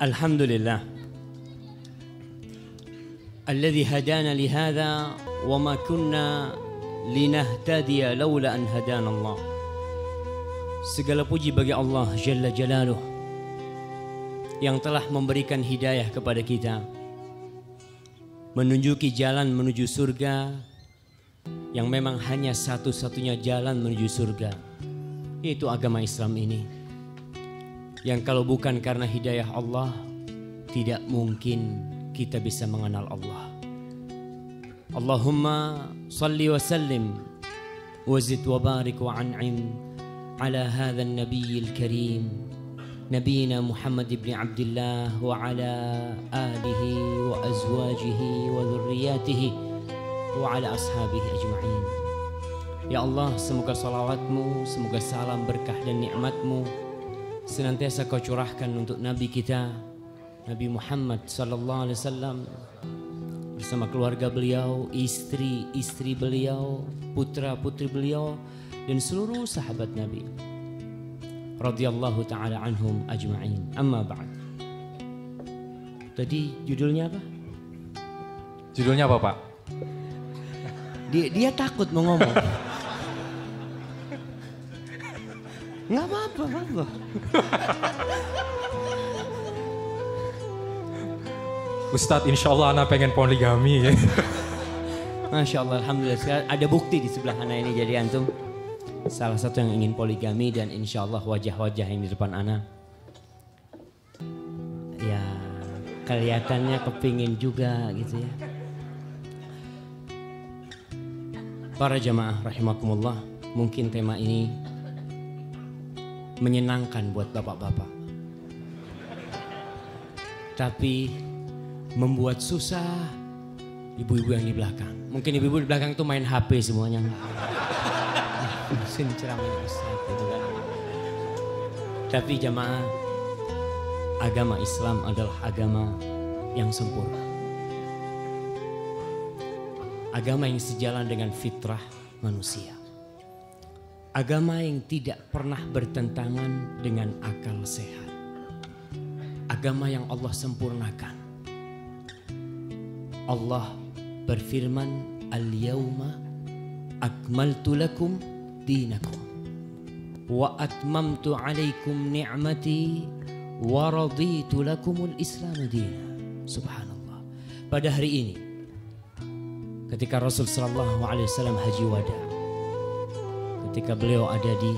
Alhamdulillah alladzi hadana lihadza wa ma kunna linahtadiya laula an hadana Allah. Segala puji bagi Allah Jalla Jalaluh yang telah memberikan hidayah kepada kita, menunjuki jalan menuju surga yang memang hanya satu-satunya jalan menuju surga, yaitu agama Islam ini. Yang kalau bukan karena hidayah Allah, tidak mungkin kita bisa mengenal Allah. Allahumma salli wa sallim wa zid wa barik wa an'im ala hadha an-nabiyil karim nabiyina Muhammad ibn Abdullah wa ala alihi wa azwajihi wa dhurriyyatihi wa ala ashabihi ajma'in. Ya Allah, semoga salawatmu, semoga salam berkah dan nikmatmu senantiasa kau curahkan untuk Nabi kita, Nabi Muhammad sallallahu alaihi wasallam, bersama keluarga beliau, istri-istri beliau, putra-putri beliau, dan seluruh sahabat Nabi radhiyallahu ta'ala anhum ajma'in. Amma ba'd. Tadi judulnya apa? Judulnya apa, Pak? Dia takut mau ngomong. Nggak apa-apa. Ustadz, insya Allah anak pengen poligami ya. Masya Allah, alhamdulillah. Ada bukti di sebelah anak ini, jadi antum salah satu yang ingin poligami, dan insya Allah wajah-wajah yang di depan anak, ya kelihatannya kepingin juga gitu ya. Para jamaah rahimakumullah, mungkin tema ini menyenangkan buat bapak-bapak, tapi membuat susah ibu-ibu yang di belakang. Mungkin ibu-ibu di belakang itu main HP semuanya. Sini ceramahnya Ustaz gitu kan. Tapi jamaah, agama Islam adalah agama yang sempurna. Agama yang sejalan dengan fitrah manusia. Agama yang tidak pernah bertentangan dengan akal sehat. Agama yang Allah sempurnakan. Allah berfirman, "Al-yawma akmaltu lakum dinakum wa atmamtu alaikum ni'mati wa raditu lakumul Islam dina." Subhanallah. Pada hari ini, ketika Rasul sallallahu alaihi wasallam haji wada, ketika beliau ada di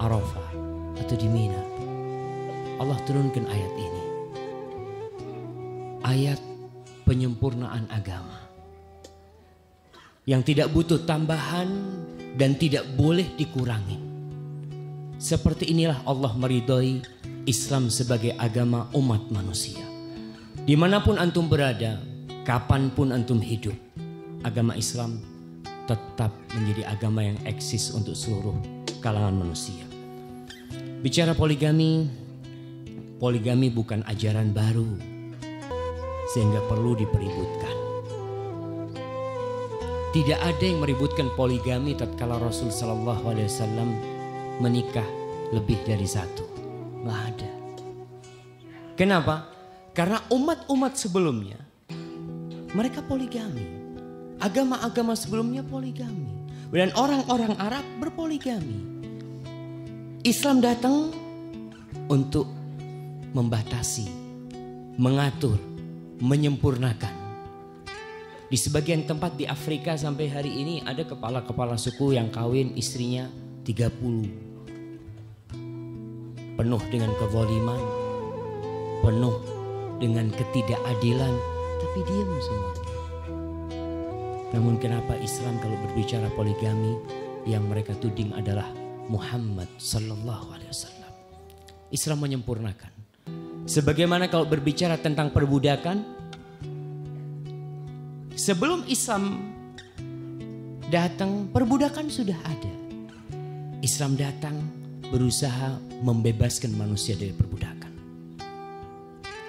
Arafah atau di Mina, Allah turunkan ayat ini. Ayat penyempurnaan agama yang tidak butuh tambahan dan tidak boleh dikurangi. Seperti inilah Allah meridhoi Islam sebagai agama umat manusia. Dimanapun antum berada, kapanpun antum hidup, agama Islam tetap menjadi agama yang eksis untuk seluruh kalangan manusia. Bicara poligami, poligami bukan ajaran baru sehingga perlu dipeributkan. Tidak ada yang meributkan poligami tatkala Rasul sallallahu alaihi wasallam menikah lebih dari satu. Nggak ada. Kenapa? Karena umat-umat sebelumnya mereka poligami. Agama-agama sebelumnya poligami. Dan orang-orang Arab berpoligami. Islam datang untuk membatasi, mengatur, menyempurnakan. Di sebagian tempat di Afrika sampai hari ini ada kepala-kepala suku yang kawin istrinya 30. Penuh dengan kezaliman, penuh dengan ketidakadilan, tapi diam semua. Namun kenapa Islam kalau berbicara poligami, yang mereka tuding adalah Muhammad sallallahu alaihi wasallam. Islam menyempurnakan. Sebagaimana kalau berbicara tentang perbudakan, sebelum Islam datang, perbudakan sudah ada. Islam datang berusaha membebaskan manusia dari perbudakan.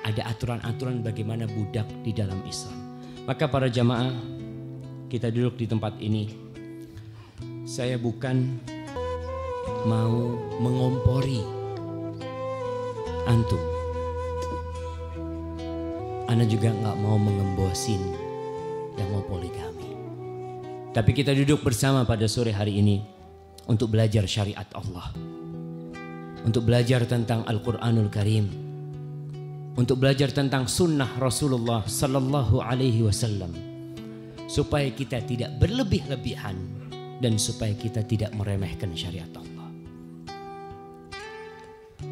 Ada aturan-aturan bagaimana budak di dalam Islam. Maka para jamaah, kita duduk di tempat ini. Saya bukan mau mengompori antum, Ana juga nggak mau mengembosin yang mau poligami. Tapi kita duduk bersama pada sore hari ini untuk belajar syariat Allah. Untuk belajar tentang Al-Quranul Karim. Untuk belajar tentang sunnah Rasulullah Sallallahu Alaihi Wasallam. Supaya kita tidak berlebih-lebihan dan supaya kita tidak meremehkan syariat Allah.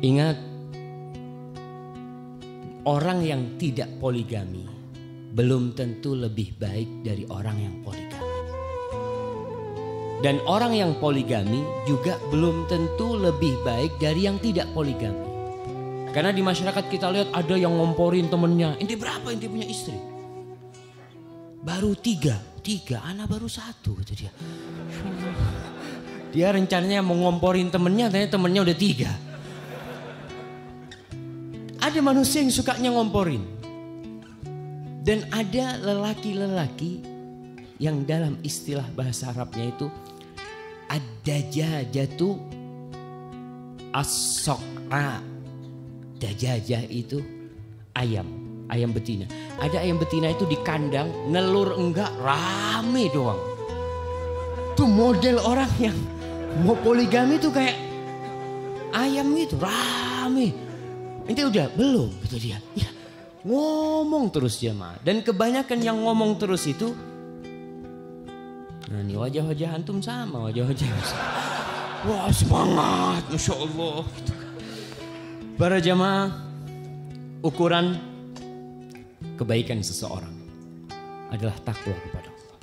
Ingat, orang yang tidak poligami belum tentu lebih baik dari orang yang poligami. Dan orang yang poligami juga belum tentu lebih baik dari yang tidak poligami. Karena di masyarakat kita lihat ada yang ngomporin temennya. Inti berapa inti punya istri? Baru tiga, anak baru satu gitu dia. Dia rencananya mau ngomporin temennya, ternyata temennya udah 3. Ada manusia yang sukanya ngomporin. Dan ada lelaki-lelaki yang dalam istilah bahasa Arabnya itu ad-dajajatu as-soqa. Dajajah itu ayam betina. Ada ayam betina itu di kandang, nelur enggak, rame doang. Tuh model orang yang mau poligami tuh kayak ayam gitu, rame. Ente udah belum gitu dia. Ya, ngomong terus dia mah. Dan kebanyakan yang ngomong terus itu, nah ini wajah-wajah antum sama wajah-wajah. Wah semangat, Masya Allah. Para jamaah, ukuran kebaikan seseorang adalah takwa kepada Allah.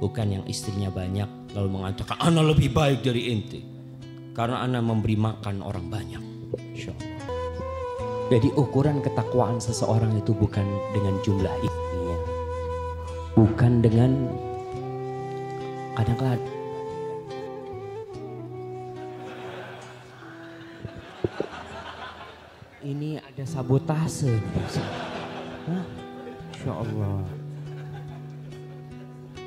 Bukan yang istrinya banyak lalu mengatakan ana lebih baik dari ente karena ana memberi makan orang banyak. Insya Allah. Jadi ukuran ketakwaan seseorang itu bukan dengan jumlah istrinya, bukan dengan kadang-kadang ini ada sabotase. Insya Allah.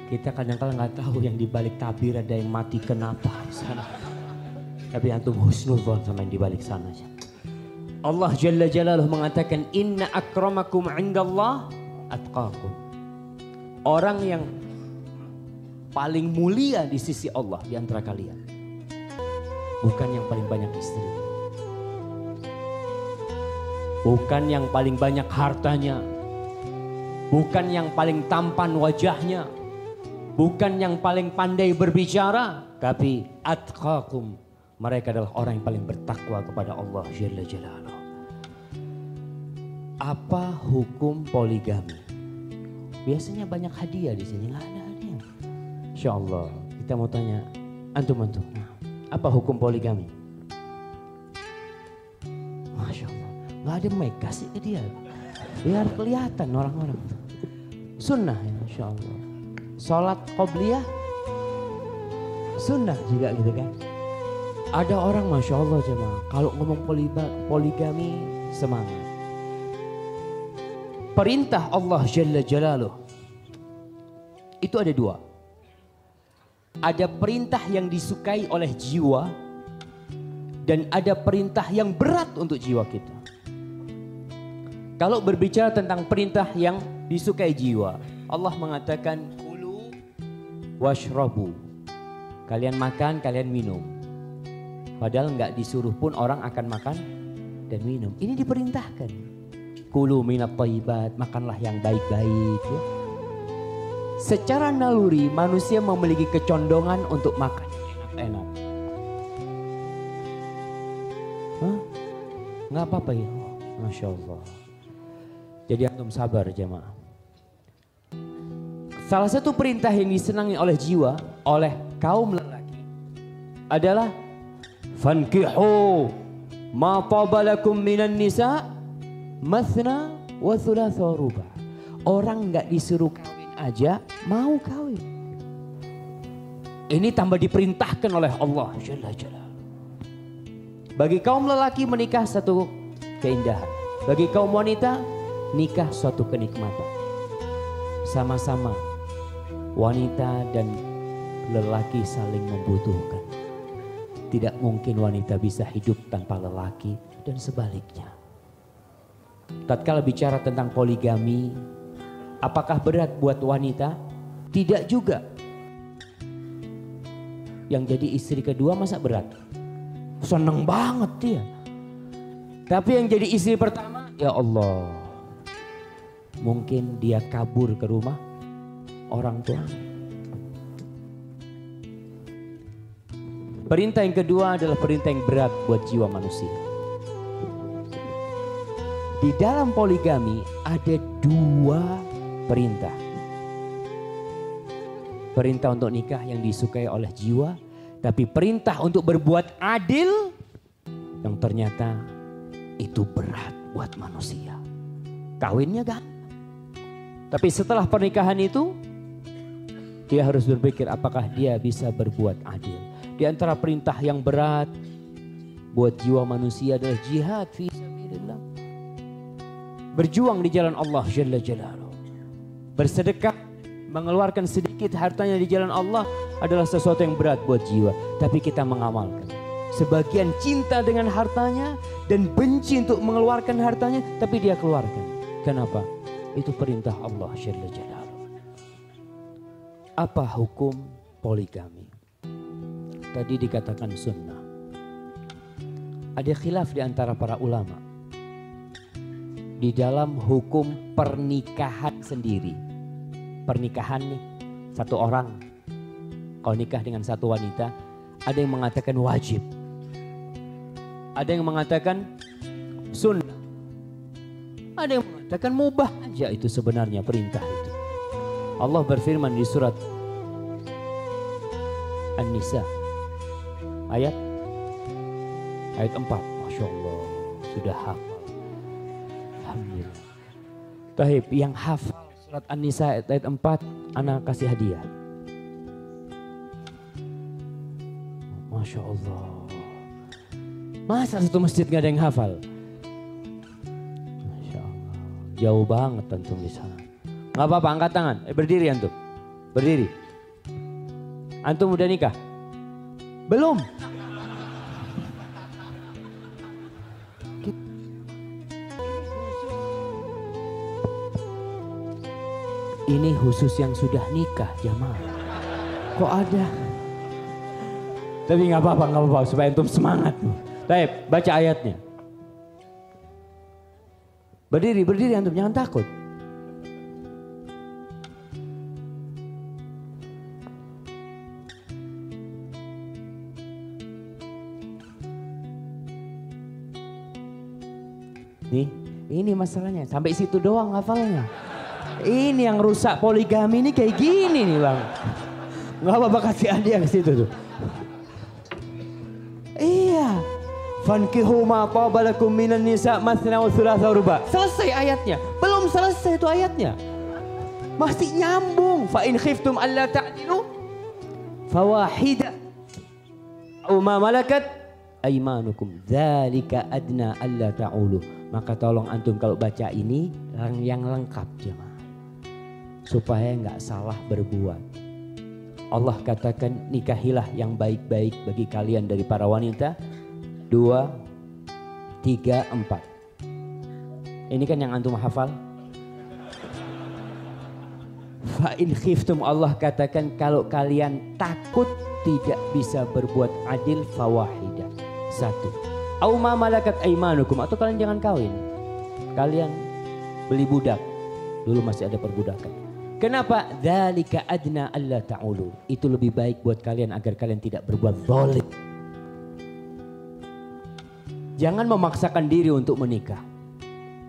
Kita kadang-kadang nggak tahu yang dibalik tabir ada yang mati kenapa di sana. Tapi antum husnuzon sama yang dibalik sana. Allah Jalla Jalaluhu mengatakan inna akramakum indallah atqakum. Orang yang paling mulia di sisi Allah di antara kalian bukan yang paling banyak istri, bukan yang paling banyak hartanya, bukan yang paling tampan wajahnya, bukan yang paling pandai berbicara, tapi atqakum. Mereka adalah orang yang paling bertakwa kepada Allah Jalla Jalaluhu. Apa hukum poligami? Biasanya banyak hadiah di sini, nggak ada hadiah. Insya Allah kita mau tanya antum. Apa hukum poligami? Masya Allah, nggak ada mic, kasih ke dia biar kelihatan orang-orang. Sunnah ya, Insya Allah. Salat qobliyah sunnah juga gitu kan. Ada orang Masya Allah jemaah kalau ngomong poligami semangat. Perintah Allah Jalla Jalaluhu itu ada 2. Ada perintah yang disukai oleh jiwa dan ada perintah yang berat untuk jiwa kita. Kalau berbicara tentang perintah yang disukai jiwa, Allah mengatakan kulu washrabu. Kalian makan, kalian minum. Padahal nggak disuruh pun orang akan makan dan minum. Ini diperintahkan. Kulu minat thayyibat, makanlah yang baik-baik. Ya. Secara naluri manusia memiliki kecondongan untuk makan yang enak-enak. Nggak apa-apa ya, Masya Allah. Jadi antum sabar jemaah. Salah satu perintah yang disenangi oleh jiwa, oleh kaum lelaki adalah fankihu ma tabalakum minan nisa mathna wa thulatha wa ruba. Orang nggak disuruh kawin aja mau kawin. Ini tambah diperintahkan oleh Allah Jalla Jalaluhu. Bagi kaum lelaki menikah satu keindahan. Bagi kaum wanita nikah suatu kenikmatan. Sama-sama wanita dan lelaki saling membutuhkan. Tidak mungkin wanita bisa hidup tanpa lelaki dan sebaliknya. Tatkala bicara tentang poligami, apakah berat buat wanita? Tidak juga. Yang jadi istri kedua masa berat? Seneng banget dia. Tapi yang jadi istri pertama, ya Allah, mungkin dia kabur ke rumah orang tua. Perintah yang kedua adalah perintah yang berat buat jiwa manusia. Di dalam poligami ada 2 perintah. Perintah untuk nikah yang disukai oleh jiwa, tapi perintah untuk berbuat adil yang ternyata itu berat buat manusia. Kawinnya gampang. Tapi setelah pernikahan itu, dia harus berpikir apakah dia bisa berbuat adil. Di antara perintah yang berat buat jiwa manusia adalah jihad fi sabilillah. Berjuang di jalan Allah Jalla Jalaluhu. Bersedekah, mengeluarkan sedikit hartanya di jalan Allah adalah sesuatu yang berat buat jiwa. Tapi kita mengamalkan. Sebagian cinta dengan hartanya dan benci untuk mengeluarkan hartanya, tapi dia keluarkan. Kenapa? Itu perintah Allah Jalla Jalaluhu. Apa hukum poligami? Tadi dikatakan sunnah. Ada khilaf di antara para ulama di dalam hukum pernikahan sendiri. Pernikahan nih, satu orang kalau nikah dengan satu wanita, ada yang mengatakan wajib, ada yang mengatakan sunnah, ada yang mengatakan mubah aja. Itu sebenarnya perintah itu. Allah berfirman di surat An-Nisa ayat 4. Masya Allah, sudah hafal. Alhamdulillah. Tahib, yang hafal surat An-Nisa ayat 4, ana kasih hadiah. Masya Allah. Masa satu masjid gak ada yang hafal? Masya Allah. Jauh banget antum di sana. Gak apa-apa, angkat tangan. Berdiri antum. Berdiri. Antum udah nikah? Belum. Ini khusus yang sudah nikah jamaah. Kok ada? Tapi nggak apa-apa supaya antum semangat. Baik, baca ayatnya. Berdiri antum, jangan takut. Nih, ini masalahnya. Sampai situ doang hafalnya. Ini yang rusak poligami ini kayak gini nih bang. Nggak apa-apa kasih hadiah ke situ tuh. Iya. Fankihu ma qabalakum minan nisa mathna wa thulatha wa ruba'. Selesai ayatnya. Belum selesai itu ayatnya. Masih nyambung. Fa in khiftum alla ta'dilu fawahida aw ma malakat aimanukum dzalika adna alla ta'ulu. Maka tolong antum kalau baca ini yang lengkap jemaah. Supaya nggak salah berbuat. Allah katakan nikahilah yang baik-baik bagi kalian dari para wanita. 2, 3, 4. Ini kan yang antum hafal. Fa in khiftum, Allah katakan kalau kalian takut tidak bisa berbuat adil fawahidah. 1. Au ma malakat aimanukum, atau kalian jangan kawin. Kalian beli budak. Dulu masih ada perbudakan. Kenapa? Dzalika adna alla ta'ulu. Itu lebih baik buat kalian agar kalian tidak berbuat zalim. Jangan memaksakan diri untuk menikah.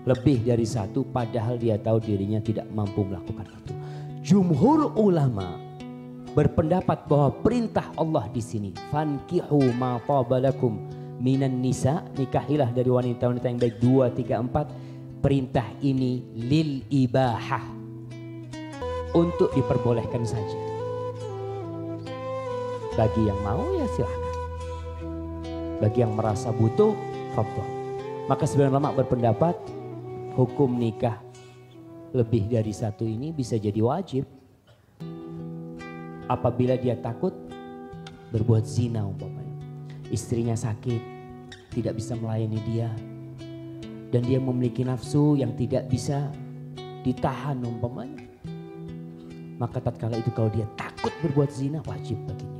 Lebih dari 1 padahal dia tahu dirinya tidak mampu melakukan itu. Jumhur ulama berpendapat bahwa perintah Allah di sini, fankihu ma tabalakum minan nisa, nikahilah dari wanita-wanita yang baik. 2, 3, 4. Perintah ini lil ibahah, untuk diperbolehkan saja. Bagi yang mau ya silahkan. Bagi yang merasa butuh, fadhal. Maka sebagian ulama berpendapat hukum nikah lebih dari 1 ini bisa jadi wajib. Apabila dia takut berbuat zina umpamanya. Istrinya sakit, tidak bisa melayani dia. dan dia memiliki nafsu yang tidak bisa ditahan umpamanya, maka tatkala itu kalau dia takut berbuat zina, wajib baginya.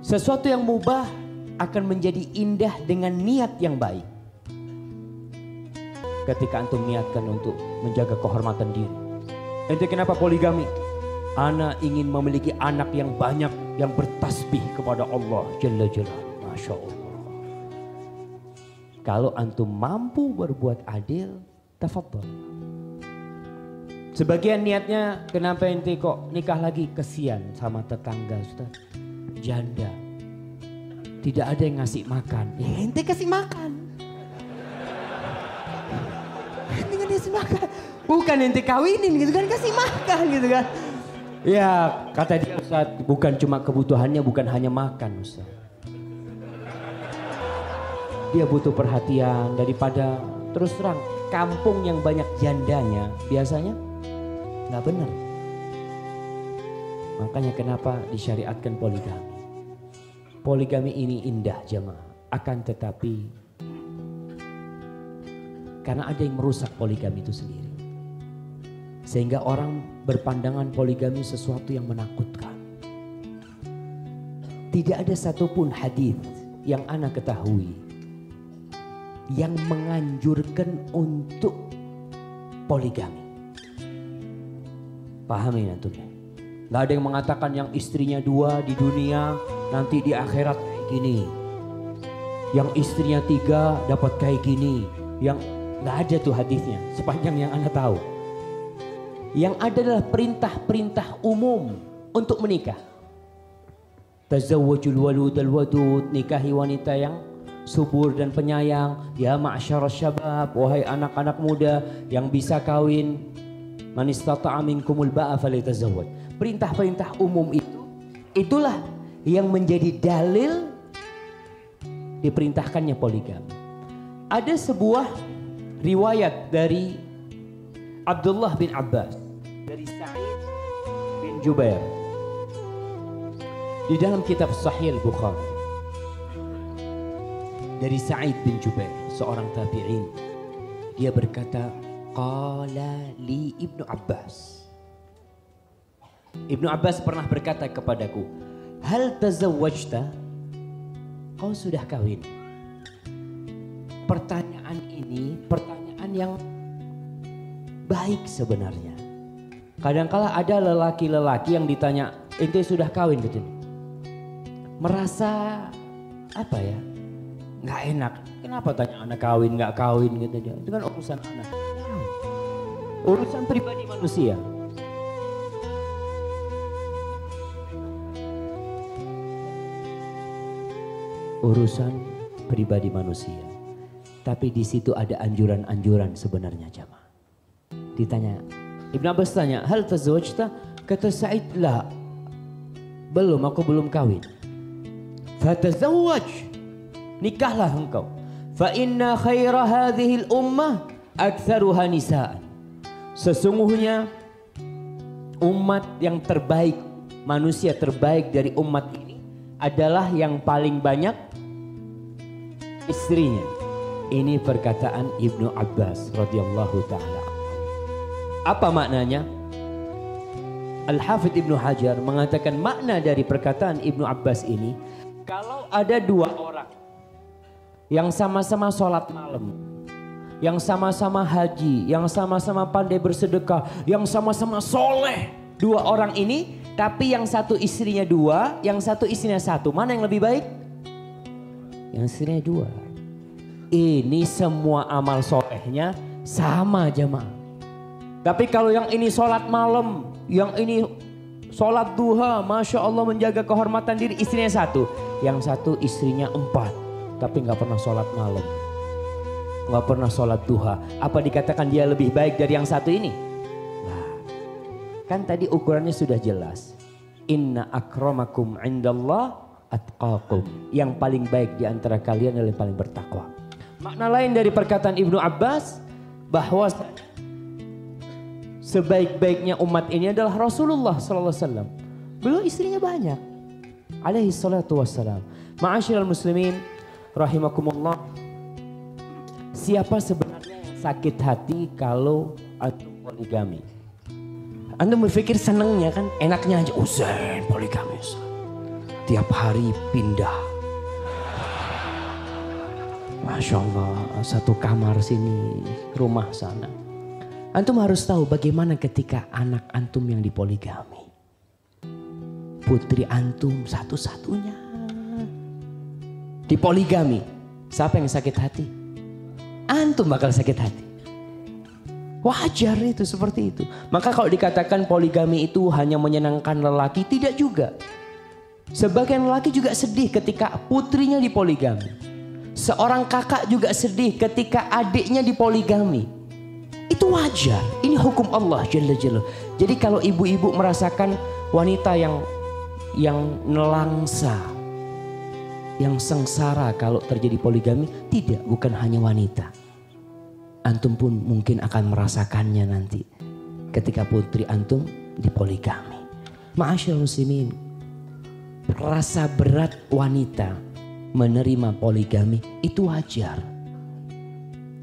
Sesuatu yang mubah akan menjadi indah dengan niat yang baik. Ketika antum niatkan untuk menjaga kehormatan diri. Ente kenapa poligami? Ana ingin memiliki anak yang banyak yang bertasbih kepada Allah Jalla Jalaluhu. Masya Allah. Kalau antum mampu berbuat adil, tafadhol. Sebagian niatnya, kenapa ente kok nikah lagi? Kesian sama tetangga, Ustaz. Janda. Tidak ada yang ngasih makan. Ya ente kasih makan. Ente kasih makan. Bukan ente kawinin gitu kan, kasih makan gitu kan. Ya kata dia, Ustaz, bukan cuma kebutuhannya, bukan hanya makan, Ustaz. Dia butuh perhatian daripada terus terang kampung yang banyak jandanya biasanya nggak benar. Makanya kenapa disyariatkan poligami. Poligami ini indah jemaah, akan tetapi karena ada yang merusak poligami itu sendiri. Sehingga orang berpandangan poligami sesuatu yang menakutkan. Tidak ada satupun hadis yang ana ketahui yang menganjurkan untuk poligami. Pahami antum ya? Gak ada yang mengatakan yang istrinya 2 di dunia nanti di akhirat kayak gini. Yang istrinya 3 dapat kayak gini. Yang gak ada tuh hadisnya sepanjang yang anda tahu. Yang ada adalah perintah-perintah umum untuk menikah. Tazawwajul walud al-wadud, nikahi wanita yang subur dan penyayang. Ya ma'syarasy syabab, wahai anak-anak muda yang bisa kawin, man istata'a minkumul ba'a falyatazawwaj. Perintah-perintah umum itu, itulah yang menjadi dalil diperintahkannya poligami. Ada sebuah riwayat dari Abdullah bin Abbas, dari Sa'id bin Jubair, di dalam kitab Sahih Bukhari, dari Sa'id bin Jubair, seorang tabi'in. Dia berkata, qala li Ibnu Abbas. Ibnu Abbas pernah berkata kepadaku, hal tazawwajta? Kau sudah kawin? Pertanyaan ini pertanyaan yang baik sebenarnya. Kadangkala ada lelaki-lelaki yang ditanya, ente sudah kawin gitu. Merasa apa ya? Nggak enak. Kenapa tanya anak kawin nggak kawin gitu dia? Itu kan urusan anak. Urusan pribadi manusia. Urusan pribadi manusia. Tapi di situ ada anjuran-anjuran sebenarnya jamaah. Ditanya, Ibnu Abbas tanya, hal tazawwajta? Kata Sa'id, la. Belum, aku belum kawin. Fatazawwaj. Nikahlah engkau. Fa inna khaira hadhil ummah aktsaruha nisaan. Sesungguhnya umat yang terbaik, manusia terbaik dari umat ini adalah yang paling banyak istrinya. Ini perkataan Ibnu Abbas radhiyallahu taala. Apa maknanya? Al-Hafidz Ibnu Hajar mengatakan makna dari perkataan Ibnu Abbas ini, kalau ada 2 orang yang sama-sama sholat malam, yang sama-sama haji, yang sama-sama pandai bersedekah, yang sama-sama soleh, 2 orang ini, tapi yang satu istrinya 2, yang satu istrinya 1, mana yang lebih baik? Yang istrinya 2. Ini semua amal solehnya sama jemaah. Tapi kalau yang ini sholat malam, yang ini sholat duha, Masya Allah menjaga kehormatan diri, istrinya 1. Yang satu istrinya 4, tapi gak pernah sholat malam. Gak pernah sholat duha. Apa dikatakan dia lebih baik dari yang satu ini? Nah, kan tadi ukurannya sudah jelas. Inna akramakum indallah atqakum. Yang paling baik di antara kalian adalah yang paling bertakwa. Makna lain dari perkataan Ibnu Abbas, bahwa sebaik-baiknya umat ini adalah Rasulullah SAW. Beliau istrinya banyak. Alaihi salatu wassalam. Ma'asyiral muslimin rahimakumullah. siapa sebenarnya yang sakit hati kalau antum poligami? Antum berpikir senengnya kan, enaknya aja, Usain poligami. Tiap hari pindah. Masya Allah, satu kamar sini, rumah sana. Antum harus tahu bagaimana ketika anak antum yang dipoligami. Putri antum satu-satunya dipoligami. Siapa yang sakit hati? Antum bakal sakit hati. Wajar itu seperti itu. Maka kalau dikatakan poligami itu hanya menyenangkan lelaki, tidak juga. Sebagian lelaki juga sedih ketika putrinya dipoligami. Seorang kakak juga sedih ketika adiknya dipoligami. Itu wajar. Ini hukum Allah Jalla Jalla. Jadi kalau ibu-ibu merasakan wanita yang nelangsa, yang sengsara kalau terjadi poligami, tidak, bukan hanya wanita. Antum pun mungkin akan merasakannya nanti ketika putri antum dipoligami. Ma'asyiral muslimin, rasa berat wanita menerima poligami itu wajar.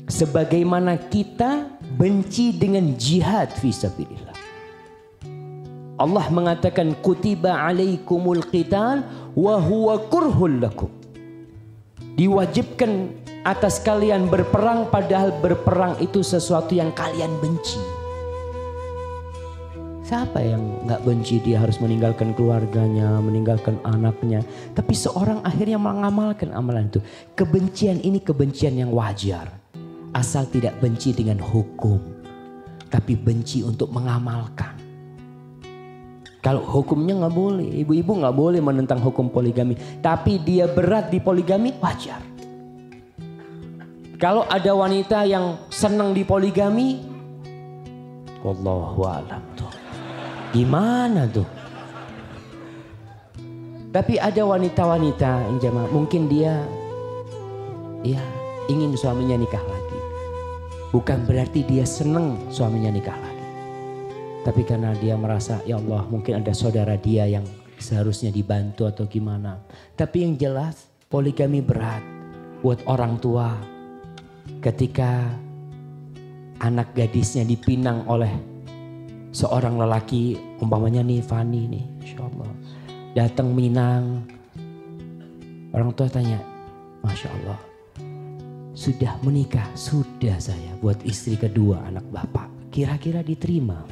Sebagaimana kita benci dengan jihad fisabilillah. Allah mengatakan kutiba alaikumul qital wa huwa kurhul lakum. Diwajibkan atas kalian berperang padahal berperang itu sesuatu yang kalian benci. Siapa yang gak benci dia harus meninggalkan keluarganya, meninggalkan anaknya. Tapi seorang akhirnya mengamalkan amalan itu. Kebencian ini kebencian yang wajar. Asal tidak benci dengan hukum. Tapi benci untuk mengamalkan. Kalau hukumnya gak boleh. Ibu-ibu gak boleh menentang hukum poligami. Tapi dia berat di poligami, wajar. Kalau ada wanita yang senang di poligami, wallahu a'lam tuh. Gimana tuh? Tapi ada wanita-wanita yang jamaah, mungkin dia ingin suaminya nikah lagi. Bukan berarti dia senang suaminya nikah lagi. Tapi karena dia merasa, ya Allah mungkin ada saudara dia yang seharusnya dibantu atau gimana. Tapi yang jelas poligami berat buat orang tua. Ketika anak gadisnya dipinang oleh seorang lelaki, umpamanya nih Fani nih, Insya Allah. Datang Minang. Orang tua tanya, Masya Allah. Sudah menikah? Sudah saya buat istri kedua anak bapak. Kira-kira diterima?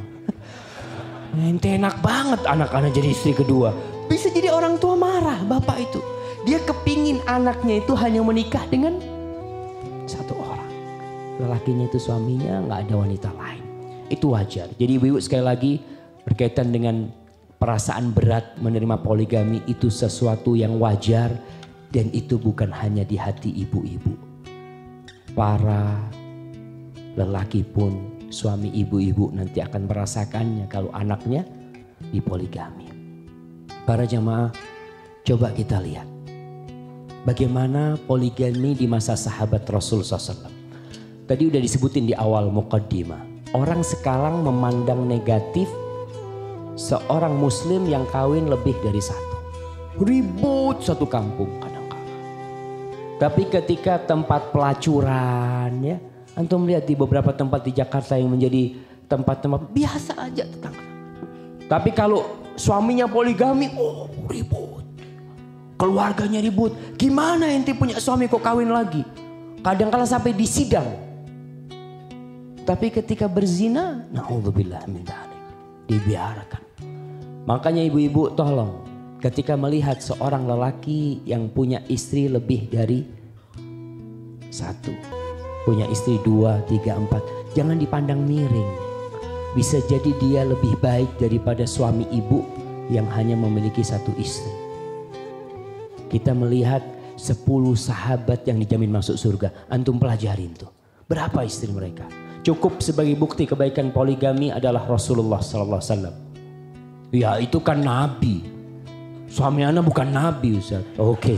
Ente enak banget anak-anak jadi istri kedua. Bisa jadi orang tua marah bapak itu. Dia kepingin anaknya itu hanya menikah dengan satu orang. Lelakinya itu suaminya, gak ada wanita lain. Itu wajar. Jadi ibu-ibu sekali lagi berkaitan dengan perasaan berat menerima poligami itu sesuatu yang wajar. Dan itu bukan hanya di hati ibu-ibu. Para lelaki pun, suami ibu-ibu nanti akan merasakannya kalau anaknya dipoligami. Para jamaah, coba kita lihat bagaimana poligami di masa sahabat Rasul SAW. Tadi udah disebutin di awal muqaddimah. Orang sekarang memandang negatif seorang muslim yang kawin lebih dari satu. Ribut satu kampung kadang-kadang. Tapi ketika tempat pelacuran ya, antum lihat di beberapa tempat di Jakarta yang menjadi tempat-tempat biasa aja tetangga. Tapi kalau suaminya poligami, oh ribut. Keluarganya ribut. Gimana ente punya suami kok kawin lagi? Kadang-kala sampai di sidang. Tapi ketika berzina, na'udzubillah min dzalik, dibiarkan. Makanya ibu-ibu tolong, ketika melihat seorang lelaki yang punya istri lebih dari satu, punya istri 2, 3, 4. Jangan dipandang miring. Bisa jadi dia lebih baik daripada suami ibu yang hanya memiliki satu istri. Kita melihat 10 sahabat yang dijamin masuk surga. Antum pelajarin tuh. Berapa istri mereka? Cukup sebagai bukti kebaikan poligami adalah Rasulullah SAW. Ya itu kan Nabi. Suami anak bukan Nabi Ustaz. Oke.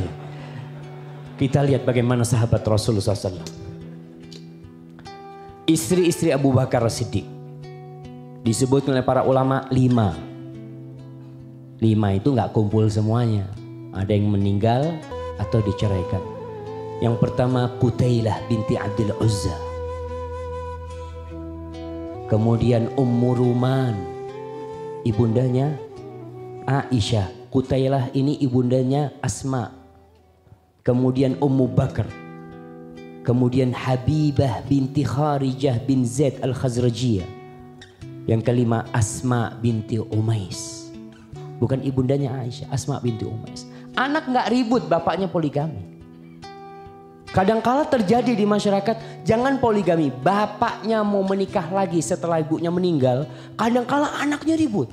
Kita lihat bagaimana sahabat Rasulullah SAW. Istri-istri Abu Bakar Siddiq disebut oleh para ulama 5. 5 itu gak kumpul semuanya. Ada yang meninggal atau diceraikan. Yang pertama Qutailah binti Abdul Uzza. Kemudian Ummu Ruman, ibundanya Aisyah. Qutailah ini ibundanya Asma. Kemudian Ummu Bakar. Kemudian Habibah binti Kharijah bin Zaid al-Khazrajiyah. Yang kelima Asma binti Umais. Bukan ibundanya Aisyah, Asma binti Umais. Anak nggak ribut, bapaknya poligami. Kadangkala terjadi di masyarakat, jangan poligami. Bapaknya mau menikah lagi setelah ibunya meninggal, kadangkala anaknya ribut.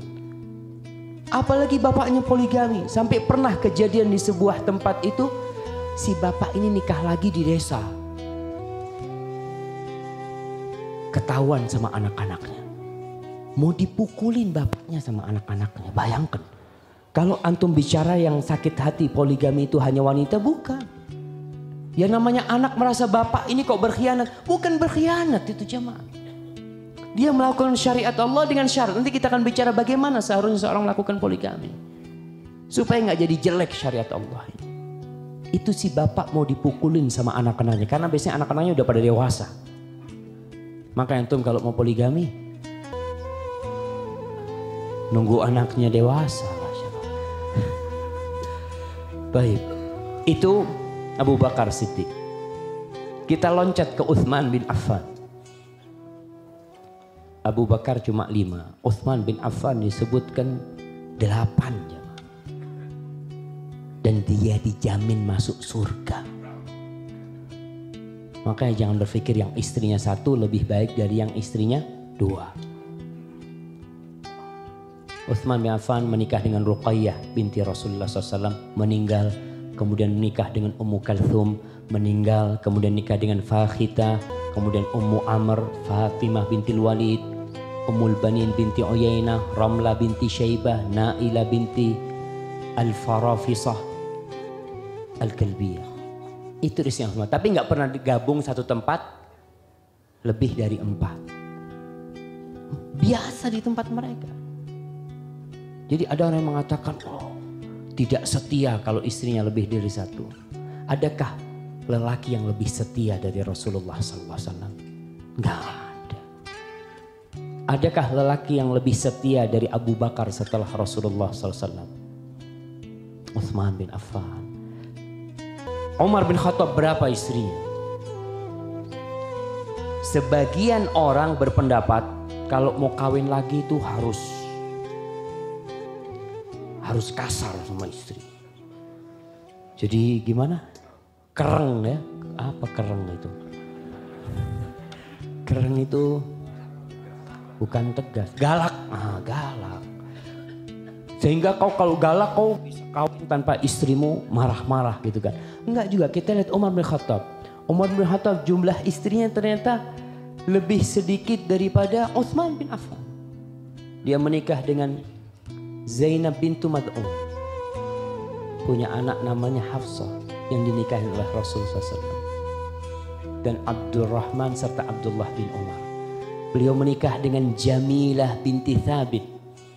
Apalagi bapaknya poligami. Sampai pernah kejadian di sebuah tempat itu, si bapak ini nikah lagi di desa. Ketahuan sama anak-anaknya. Mau dipukulin bapaknya sama anak-anaknya. Bayangkan. Kalau antum bicara yang sakit hati poligami itu hanya wanita, bukan. Ya namanya anak merasa bapak ini kok berkhianat. Bukan berkhianat itu jemaah. Dia melakukan syariat Allah dengan syarat. Nanti kita akan bicara bagaimana seharusnya seorang melakukan poligami. Supaya nggak jadi jelek syariat Allah ini. Itu si bapak mau dipukulin sama anak-anaknya. Karena biasanya anak-anaknya udah pada dewasa. Maka antum kalau mau poligami, nunggu anaknya dewasa. Baik, itu Abu Bakar Siddiq. Kita loncat ke Uthman bin Affan. Abu Bakar cuma 5. Uthman bin Affan disebutkan 8. Dan dia dijamin masuk surga. Makanya jangan berpikir yang istrinya 1 lebih baik dari yang istrinya 2. Uthman bin Affan menikah dengan Ruqayyah binti Rasulullah SAW. Meninggal. Kemudian menikah dengan Ummu Kalthum, meninggal. Kemudian nikah dengan Fakhita, kemudian Ummu Amr, Fatimah binti Walid, Ummul Banin binti Uyainah, Ramlah binti Syaibah, Nailah binti Al-Farafisah Al-Kalbiyah. Itu istrinya Uthman. Tapi nggak pernah digabung satu tempat lebih dari 4. Biasa di tempat mereka. Jadi ada orang yang mengatakan, tidak setia kalau istrinya lebih dari 1. Adakah lelaki yang lebih setia dari Rasulullah SAW? Enggak ada. Adakah lelaki yang lebih setia dari Abu Bakar setelah Rasulullah SAW? Uthman bin Affan. Umar bin Khattab berapa istrinya? Sebagian orang berpendapat kalau mau kawin lagi itu harus kasar sama istri. Jadi gimana? Kereng ya? Apa kereng itu? Kereng itu bukan tegas, galak. Galak. Sehingga kau kalau galak kau bisa kawin tanpa istrimu marah-marah gitu kan. Enggak juga, kita lihat Umar bin Khattab. Umar bin Khattab jumlah istrinya ternyata lebih sedikit daripada Uthman bin Affan. Dia menikah dengan Zainab bintu Mad'un. Punya anak namanya Hafsah yang dinikahi oleh Rasulullah SAW. Dan Abdurrahman serta Abdullah bin Umar. Beliau menikah dengan Jamilah binti Thabit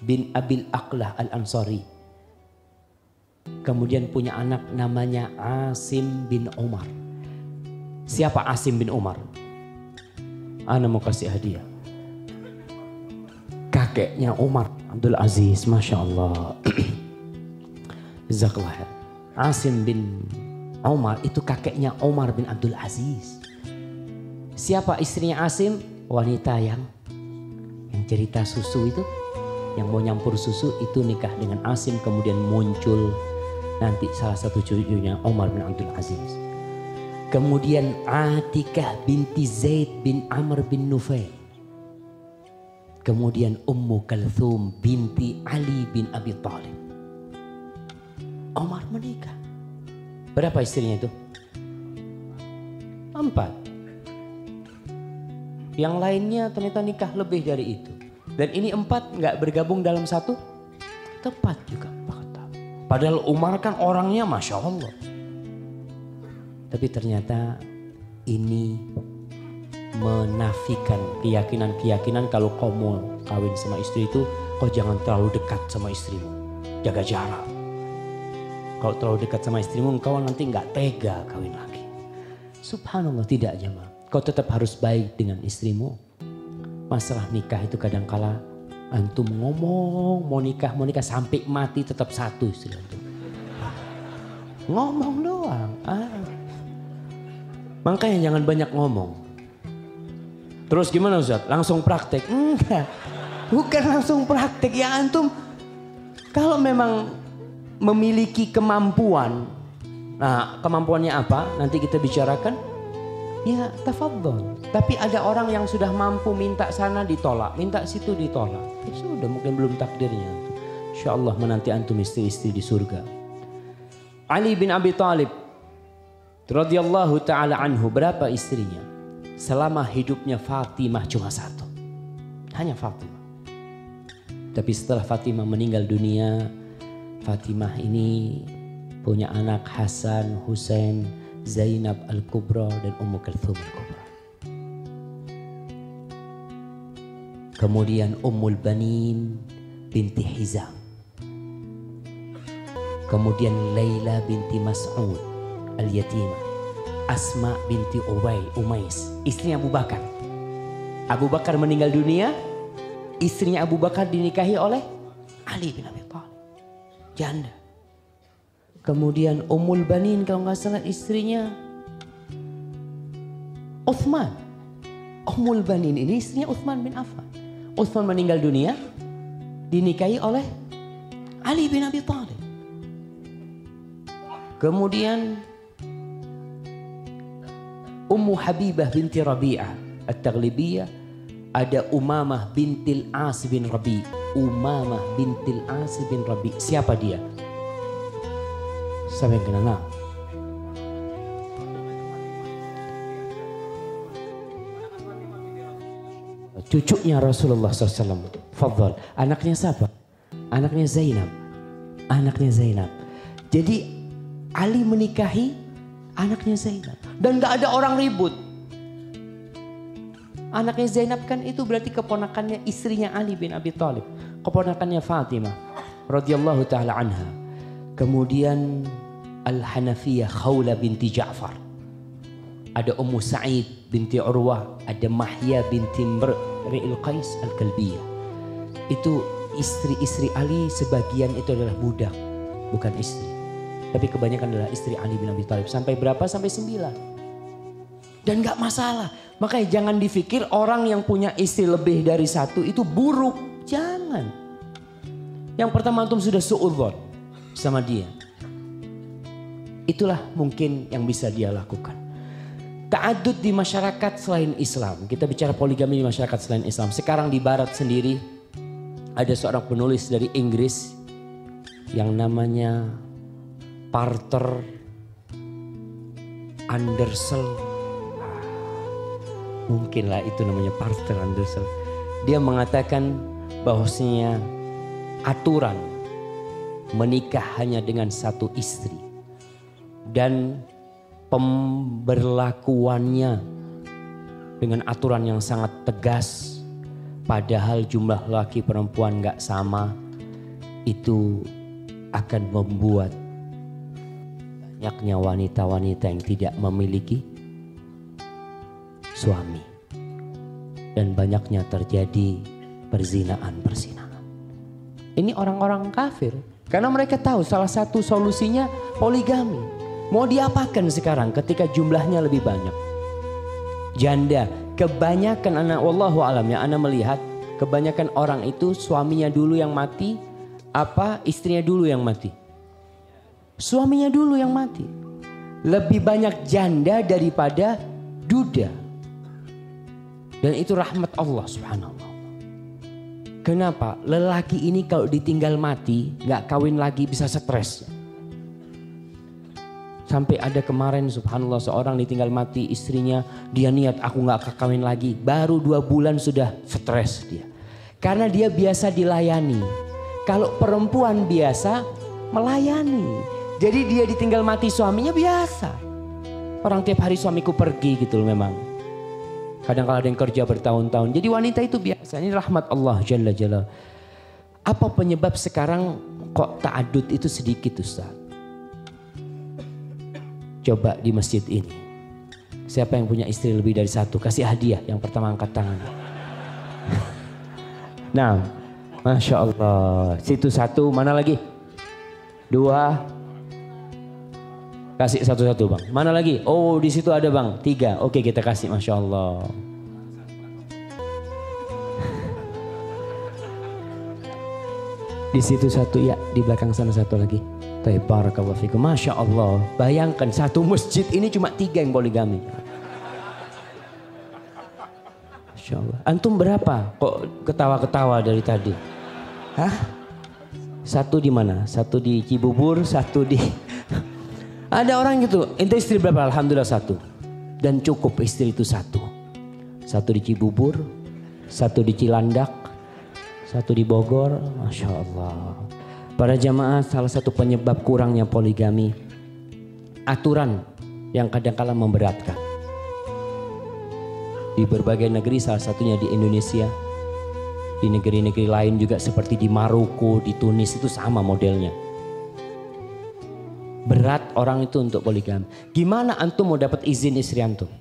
bin Abil Aqlah Al-Ansari. Kemudian punya anak namanya Asim bin Umar. Siapa Asim bin Umar? Ana mau kasih hadiah. Kakeknya Umar Abdul Aziz, Masya Allah. Jazakallah. Asim bin Umar itu kakeknya Umar bin Abdul Aziz. Siapa istrinya Asim? Wanita yang cerita susu itu, yang mau nyampur susu itu nikah dengan Asim. Kemudian muncul nanti salah satu cucunya Umar bin Abdul Aziz. Kemudian Atikah binti Zaid bin Amr bin Nufail. Kemudian Ummu Kalthum binti Ali bin Abi Thalib. Umar menikah. Berapa istrinya itu? 4. Yang lainnya ternyata nikah lebih dari itu. Dan ini 4 nggak bergabung dalam satu tempat juga. Padahal Umar kan orangnya Masya Allah. Tapi ternyata ini menafikan keyakinan kalau kau mau kawin sama istri itu, kau jangan terlalu dekat sama istrimu. Jaga jarak. Kalau terlalu dekat sama istrimu, engkau nanti nggak tega kawin lagi. Subhanallah, tidak jemaah. Kau tetap harus baik dengan istrimu. Masalah nikah itu kadangkala antum ngomong mau nikah sampai mati tetap satu istri antum. Ngomong doang. Makanya jangan banyak ngomong. Terus gimana Ustaz? Langsung praktek? Enggak. Bukan langsung praktek ya antum. Kalau memang memiliki kemampuan. Nah, kemampuannya apa? Nanti kita bicarakan. Ya, tafadhol. Tapi ada orang yang sudah mampu minta sana ditolak, minta situ ditolak. Ya sudah, mungkin belum takdirnya. Insyaallah menanti antum istri-istri di surga. Ali bin Abi Thalib radhiyallahu taala anhu, berapa istrinya? Selama hidupnya Fatimah cuma satu. Hanya Fatimah. Tapi setelah Fatimah meninggal dunia, Fatimah ini punya anak Hasan, Husain, Zainab Al-Kubra dan Ummu Kulthum Al-Kubra. Kemudian Ummul Banin binti Hizam. Kemudian Laila binti Mas'ud Al-Yatimah. Asma binti Umais, istrinya Abu Bakar. Abu Bakar meninggal dunia, istrinya Abu Bakar dinikahi oleh Ali bin Abi Thalib. Janda. Kemudian Ummul Banin kalau nggak salah istrinya Uthman. Ummul Banin ini istrinya Uthman bin Affan. Uthman meninggal dunia dinikahi oleh Ali bin Abi Thalib. Kemudian Ummu Habibah binti Rabi'ah At-Taghlibiyah, ada Umamah bintil As bin Rabi'. Umamah bintil As bin Rabi'. Siapa dia? Siapa yang kenal? Cucunya Rasulullah SAW. Fadhal. Anaknya siapa? Anaknya Zainab. Anaknya Zainab. Jadi Ali menikahi anaknya Zainab. Dan gak ada orang ribut. Anaknya Zainab kan itu berarti keponakannya istrinya Ali bin Abi Thalib. Keponakannya Fatimah radhiyallahu ta'ala anha. Kemudian Al-Hanafiyah Khawla binti Ja'far. Ada Ummu Sa'id binti Urwah. Ada Mahya binti Mri'il Qais Al-Kalbiyah. Itu istri-istri Ali, sebagian itu adalah budak, bukan istri. Tapi kebanyakan adalah istri Ali bin Abi Thalib. Sampai berapa? Sampai 9. Dan gak masalah. Makanya jangan dipikir orang yang punya istri lebih dari satu itu buruk. Jangan. Yang pertama antum sudah suudzon sama dia. Itulah mungkin yang bisa dia lakukan. Ta'adud di masyarakat selain Islam. Kita bicara poligami di masyarakat selain Islam. Sekarang di barat sendiri ada seorang penulis dari Inggris yang namanya Parter Andersel. Mungkinlah itu namanya Parter Andersel. Dia mengatakan bahwasanya aturan menikah hanya dengan satu istri dan pemberlakuannya dengan aturan yang sangat tegas, padahal jumlah laki perempuan gak sama, itu akan membuat banyaknya wanita-wanita yang tidak memiliki suami dan banyaknya terjadi perzinaan. Ini orang-orang kafir karena mereka tahu salah satu solusinya poligami. Mau diapakan sekarang ketika jumlahnya lebih banyak? Janda, kebanyakan anak wallahu alam ya, ana melihat kebanyakan orang itu suaminya dulu yang mati, apa istrinya dulu yang mati? Suaminya dulu yang mati. Lebih banyak janda daripada duda. Dan itu rahmat Allah subhanallah. Kenapa? Lelaki ini kalau ditinggal mati, gak kawin lagi bisa stres. Sampai ada kemarin subhanallah seorang ditinggal mati istrinya, dia niat aku gak kawin lagi. Baru 2 bulan sudah stres dia. Karena dia biasa dilayani. Kalau perempuan biasa melayani. Jadi dia ditinggal mati suaminya biasa. Orang tiap hari suamiku pergi gitu loh memang. Kadang kalau ada yang kerja bertahun-tahun. Jadi wanita itu biasa. Ini rahmat Allah Jalla Jalla. Apa penyebab sekarang kok ta'adud itu sedikit Ustaz? Coba di masjid ini. Siapa yang punya istri lebih dari satu? Kasih hadiah. Yang pertama angkat tangan. Nah, Masya Allah. Situ satu, mana lagi? Dua. Kasih satu-satu bang. Mana lagi? Oh di situ ada bang. Tiga. Oke kita kasih. Masya Allah. Di situ satu ya. Di belakang sana satu lagi. Barakallahu fikum. Masya Allah. Bayangkan satu masjid ini cuma 3 yang poligami. Masya Allah. Antum berapa? Kok ketawa-ketawa dari tadi? Hah? Satu di mana? Satu di Cibubur, satu di... Ada orang gitu. Ente istri berapa? Alhamdulillah satu. Dan cukup istri itu satu. Satu di Cibubur, satu di Cilandak, satu di Bogor. Masya Allah. Para jamaah, salah satu penyebab kurangnya poligami, aturan yang kadang-kala memberatkan. Di berbagai negeri, salah satunya di Indonesia, di negeri-negeri lain juga seperti di Maroko, di Tunis itu sama modelnya. Berat orang itu untuk poligami. Gimana antum mau dapat izin istri antum?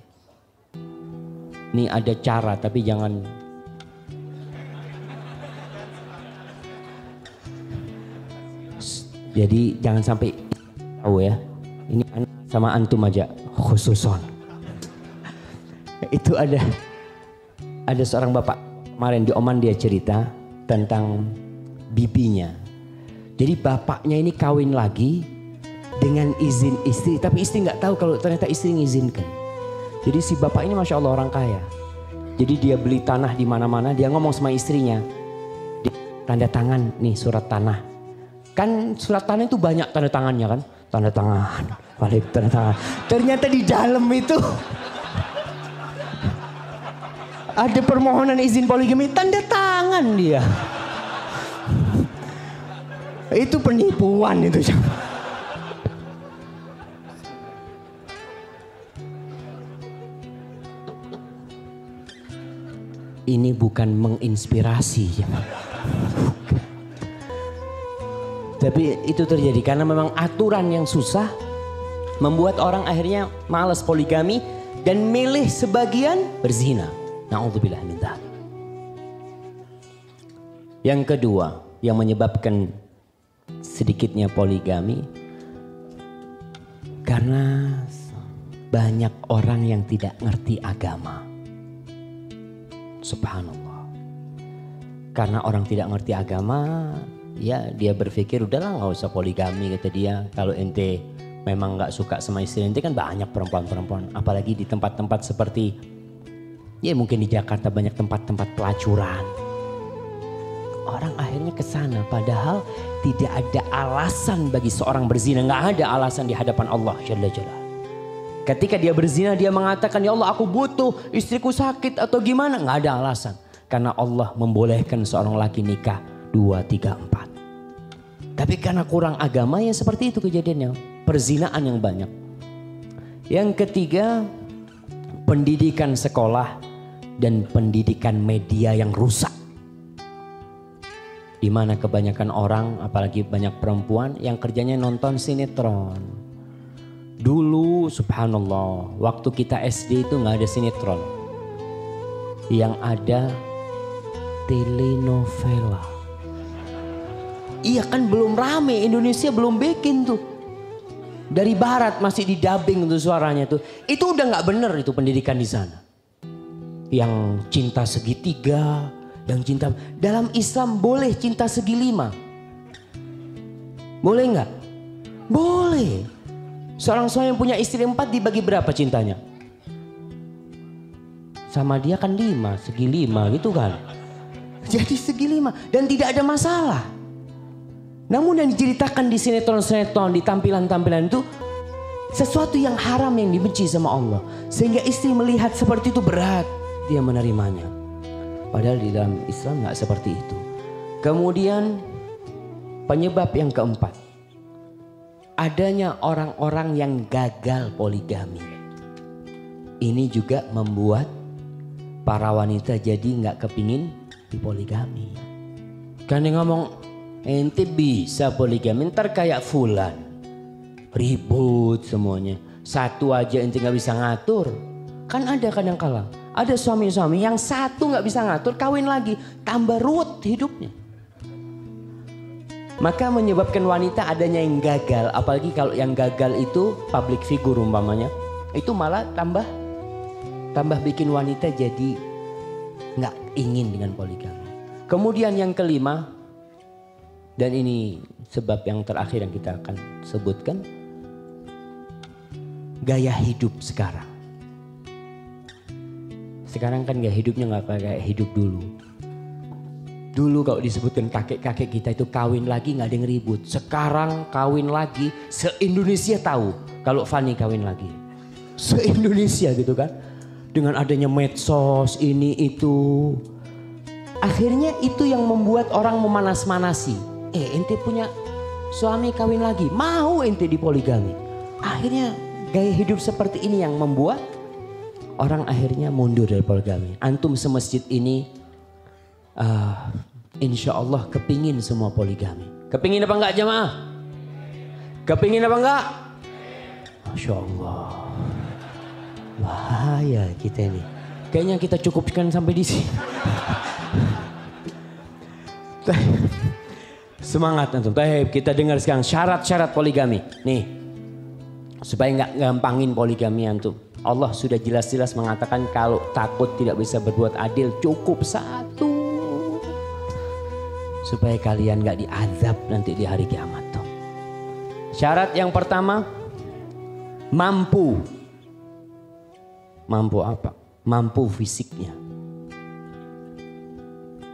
Ini ada cara tapi jangan... Jadi jangan sampai tahu ya. Ini sama antum aja khususon. Itu ada seorang bapak kemarin di Oman, dia cerita tentang bibinya. Jadi bapaknya ini kawin lagi dengan izin istri, tapi istri nggak tahu kalau ternyata istri ngizinkan. Jadi si bapak ini Masya Allah orang kaya. Jadi dia beli tanah di mana-mana, dia ngomong sama istrinya, tanda tangan nih surat tanah. Kan surat tanah itu banyak tanda tangannya kan. Tanda tangan, balik tanda tangan. Ternyata di dalam itu ada permohonan izin poligami, tanda tangan dia. Itu penipuan itu. Ini bukan menginspirasi. Tapi itu terjadi karena memang aturan yang susah membuat orang akhirnya malas poligami dan milih sebagian berzina. Na'udzubillah min dzalik. Yang kedua yang menyebabkan sedikitnya poligami karena banyak orang yang tidak ngerti agama. Subhanallah. Karena orang tidak ngerti agama, ya dia berpikir udahlah nggak usah poligami kata dia. Kalau ente memang nggak suka sama istri ente, kan banyak perempuan-perempuan. Apalagi di tempat-tempat seperti, ya mungkin di Jakarta banyak tempat-tempat pelacuran. Orang akhirnya ke sana padahal tidak ada alasan bagi seorang berzina. Nggak ada alasan di hadapan Allah Jalla Jalla. Ketika dia berzina dia mengatakan, ya Allah aku butuh, istriku sakit atau gimana. Nggak ada alasan. Karena Allah membolehkan seorang laki nikah 2, 3, 4. Tapi karena kurang agama ya seperti itu kejadiannya. Perzinaan yang banyak. Yang ketiga, pendidikan sekolah dan pendidikan media yang rusak. Di mana kebanyakan orang, apalagi banyak perempuan yang kerjanya nonton sinetron. Dulu subhanallah, waktu kita SD itu nggak ada sinetron. Yang ada telenovela. Iya kan belum rame, Indonesia belum bikin tuh. Dari barat masih di dubbing tuh suaranya tuh. Itu udah nggak bener itu pendidikan di sana. Yang cinta segitiga, yang cinta dalam Islam boleh cinta segi 5. Boleh nggak? Boleh. Seorang suami yang punya istri 4 dibagi berapa cintanya? Sama dia kan 5, segi 5 gitu kan. Jadi segi 5 dan tidak ada masalah. Namun yang diceritakan di sinetron-sinetron, di tampilan-tampilan itu sesuatu yang haram yang dibenci sama Allah. Sehingga istri melihat seperti itu berat dia menerimanya. Padahal di dalam Islam gak seperti itu. Kemudian penyebab yang keempat. Adanya orang-orang yang gagal poligami. Ini juga membuat para wanita jadi gak kepingin dipoligami. Kan yang ngomong, ente bisa poligami, ntar kayak fulan. Ribut semuanya. Satu aja ente gak bisa ngatur. Kan ada kadang-kala. Ada suami-suami yang satu nggak bisa ngatur, kawin lagi. Tambah ruwet hidupnya. Maka menyebabkan wanita adanya yang gagal. Apalagi kalau yang gagal itu public figure umpamanya. Itu malah tambah bikin wanita jadi nggak ingin dengan poligami. Kemudian yang kelima, dan ini sebab yang terakhir yang kita akan sebutkan, gaya hidup sekarang. Sekarang kan gaya hidupnya nggak kayak hidup dulu. Dulu kalau disebutkan kakek-kakek kita itu kawin lagi nggak ada yang ribut. Sekarang kawin lagi, se-Indonesia tahu kalau Fani kawin lagi. Se-Indonesia gitu kan. Dengan adanya medsos ini itu. Akhirnya itu yang membuat orang memanas-manasi. Ente punya suami kawin lagi, mau ente dipoligami. Akhirnya gaya hidup seperti ini yang membuat orang akhirnya mundur dari poligami. Antum semasjid ini insya Allah kepingin semua poligami. Kepingin apa enggak jamaah? Kepingin apa enggak? Masya Allah. Bahaya kita ini. Kayaknya kita cukupkan sampai di sini. Semangat antum. Kita dengar sekarang syarat-syarat poligami. Nih, supaya nggak gampangin poligami antum. Allah sudah jelas-jelas mengatakan kalau takut tidak bisa berbuat adil, cukup satu. Supaya kalian nggak diazab nanti di hari kiamat tuh. Syarat yang pertama, mampu. Mampu apa? Mampu fisiknya.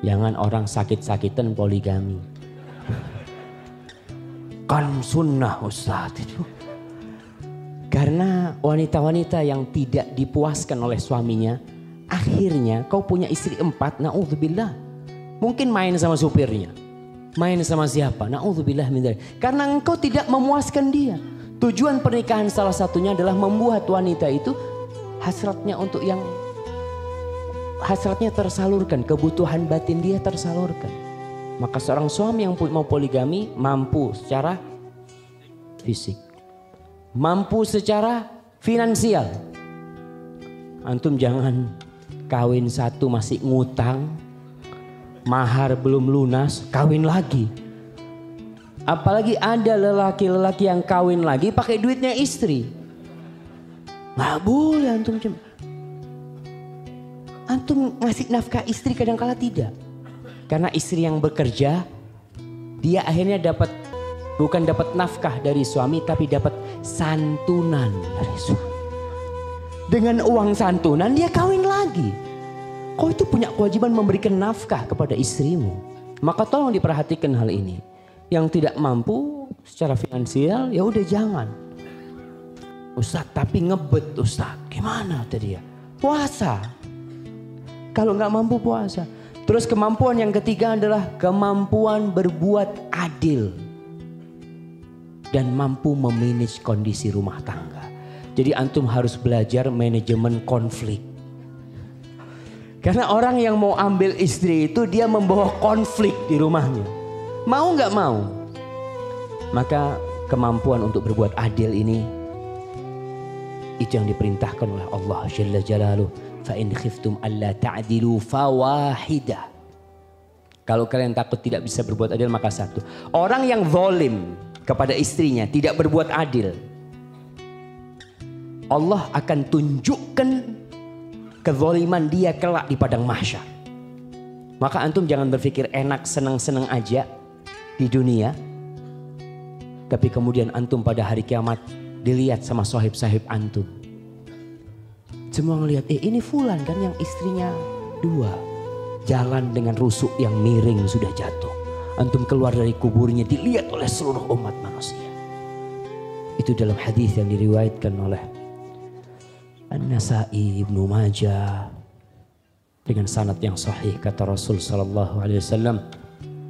Jangan orang sakit-sakitan poligami. Kan sunnah Ustaz itu. Karena wanita-wanita yang tidak dipuaskan oleh suaminya, akhirnya kau punya istri 4, na'udzubillah. Mungkin main sama supirnya, main sama siapa, na'udzubillah min dzalik. Karena engkau tidak memuaskan dia. Tujuan pernikahan salah satunya adalah membuat wanita itu hasratnya untuk yang hasratnya tersalurkan, kebutuhan batin dia tersalurkan. Maka seorang suami yang mau poligami mampu secara fisik, mampu secara finansial. Antum jangan kawin satu masih ngutang, mahar belum lunas, kawin lagi. Apalagi ada lelaki-lelaki yang kawin lagi pakai duitnya istri. Nggak boleh antum. Antum ngasih nafkah istri kadang-kala tidak. Karena istri yang bekerja, dia akhirnya bukan dapat nafkah dari suami, tapi dapat santunan dari suami. Dengan uang santunan dia kawin lagi. Kau itu punya kewajiban memberikan nafkah kepada istrimu. Maka tolong diperhatikan hal ini. Yang tidak mampu secara finansial, ya udah jangan. Ustaz, tapi ngebet Ustaz. Gimana tadi ya? Puasa. Kalau nggak mampu puasa. Terus kemampuan yang ketiga adalah kemampuan berbuat adil. Dan mampu memanage kondisi rumah tangga. Jadi antum harus belajar manajemen konflik. Karena orang yang mau ambil istri itu dia membawa konflik di rumahnya. Mau nggak mau. Maka kemampuan untuk berbuat adil ini itu yang diperintahkan oleh Allah Jalla Jalaluh. Fa in khiftum alla ta'dilu fawahidah. Kalau kalian takut tidak bisa berbuat adil maka satu. Orang yang zalim kepada istrinya tidak berbuat adil, Allah akan tunjukkan kezaliman dia kelak di padang mahsyar. Maka antum jangan berpikir enak senang-senang aja di dunia, tapi kemudian antum pada hari kiamat dilihat sama sahib-sahib antum. Semua ngelihat, ini fulan kan yang istrinya 2. Jalan dengan rusuk yang miring sudah jatuh. Antum keluar dari kuburnya dilihat oleh seluruh umat manusia. Itu dalam hadis yang diriwayatkan oleh An-Nasa'i, Ibnu Majah dengan sanad yang sahih. Kata Rasul sallallahu alaihi wasallam,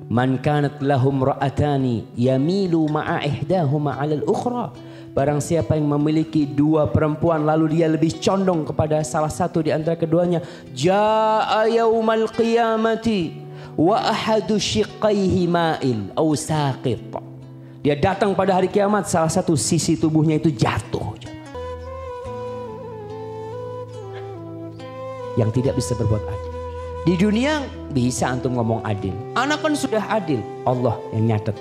"Man kanat lahum ra'atani yamilu ma'a ihdahuma 'alal ukhra." Barang siapa yang memiliki 2 perempuan lalu dia lebih condong kepada salah satu di antara keduanya, jaa'a yaumal qiyamati wa ahadu shiqqaihi ma'il aw saqit. Dia datang pada hari kiamat salah satu sisi tubuhnya itu jatuh. yang tidak bisa berbuat adil. Di dunia bisa antum ngomong adil. Anak kan sudah adil. Allah yang nyatet.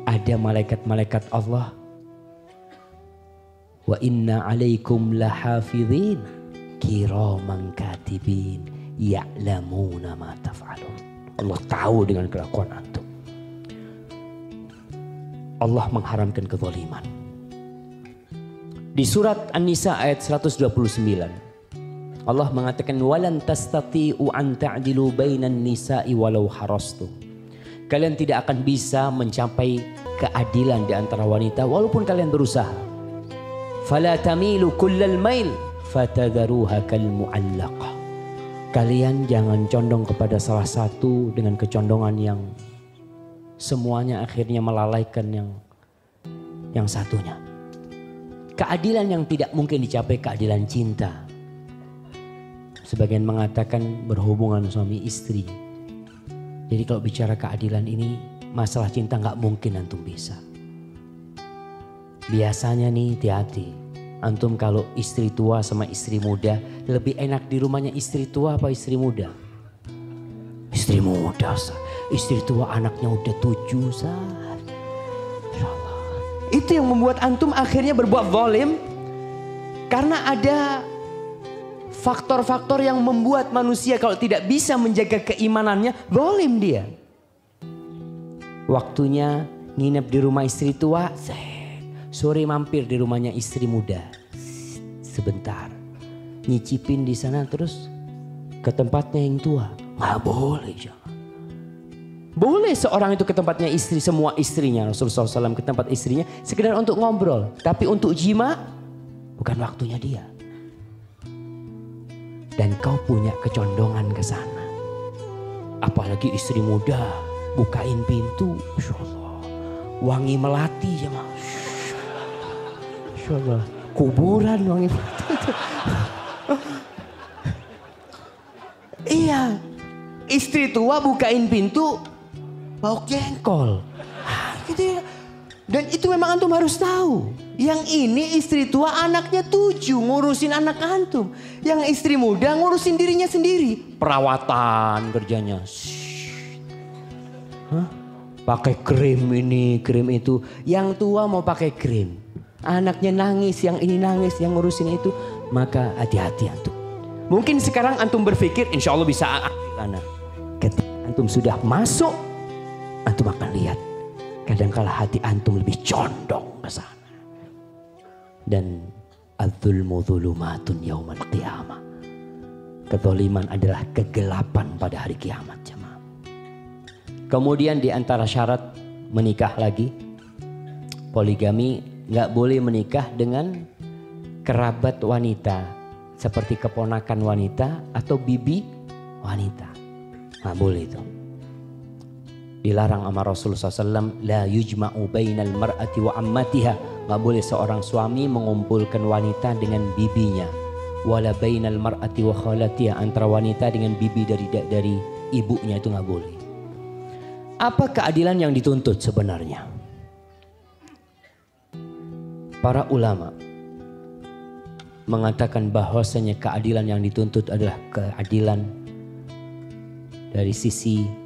Ada malaikat-malaikat Allah. Wa inna alaikum lahafidhin kiraman katibin ya'lamuna ma taf'alun. Allah tahu dengan kelakuan antum. Allah mengharamkan kezaliman. Di surat An-Nisa ayat 129. Allah mengatakan walan tastati'u an ta'dilu bainan nisa'i walau harastu. Kalian tidak akan bisa mencapai keadilan di antara wanita walaupun kalian berusaha. Fala tamilu kullal mail fatadharuha kal mu'allaqah. Kalian jangan condong kepada salah satu dengan kecondongan yang semuanya akhirnya melalaikan yang satunya. Keadilan yang tidak mungkin dicapai keadilan cinta. Sebagian mengatakan berhubungan suami istri. Jadi kalau bicara keadilan ini, masalah cinta nggak mungkin antum bisa. Biasanya nih hati-hati. Antum kalau istri tua sama istri muda, lebih enak di rumahnya istri tua apa istri muda? Istri muda, istri tua anaknya udah 7, Insyaallah. Itu yang membuat antum akhirnya berbuat zalim. Karena ada faktor-faktor yang membuat manusia kalau tidak bisa menjaga keimanannya, zalim dia. Waktunya nginep di rumah istri tua, sore mampir di rumahnya istri muda. Sebentar. Nyicipin di sana terus ke tempatnya yang tua. Nggak boleh, jangan. Boleh seorang itu ke tempatnya istri, semua istrinya. Rasulullah SAW ke tempat istrinya sekedar untuk ngobrol. Tapi untuk jima, bukan waktunya dia. Dan kau punya kecondongan ke sana. Apalagi istri muda, bukain pintu, Masya Allah. Wangi melati ya Mas. Masya Allah. Kuburan wangi melati. Iya. Istri tua bukain pintu, bau jengkol. Gitu ya. Dan itu memang antum harus tahu. Yang ini istri tua anaknya 7 ngurusin anak antum. Yang istri muda ngurusin dirinya sendiri. Perawatan kerjanya. Pakai krim ini, krim itu. Yang tua mau pakai krim. Anaknya nangis, yang ini nangis, yang ngurusin itu. Maka hati-hati antum. Mungkin sekarang antum berpikir insya Allah bisa karena ketika antum sudah masuk, antum akan lihat. Kadangkala hati antum lebih condong ke sana. Dan adzulmu dzulumatun yaumal qiyamah. Kezaliman adalah kegelapan pada hari kiamat, jemaah. Kemudian di antara syarat menikah lagi, poligami, nggak boleh menikah dengan kerabat wanita seperti keponakan wanita atau bibi wanita. Nggak boleh itu. Dilarang sama Rasulullah SAW, la yujma'u bainal mar'ati wa ammatiha. Gak boleh seorang suami mengumpulkan wanita dengan bibinya. Wala bainal mar'ati wa khalatiha, antara wanita dengan bibi dari ibunya, itu gak boleh. Apa keadilan yang dituntut sebenarnya? Para ulama mengatakan bahwasanya keadilan yang dituntut adalah keadilan dari sisi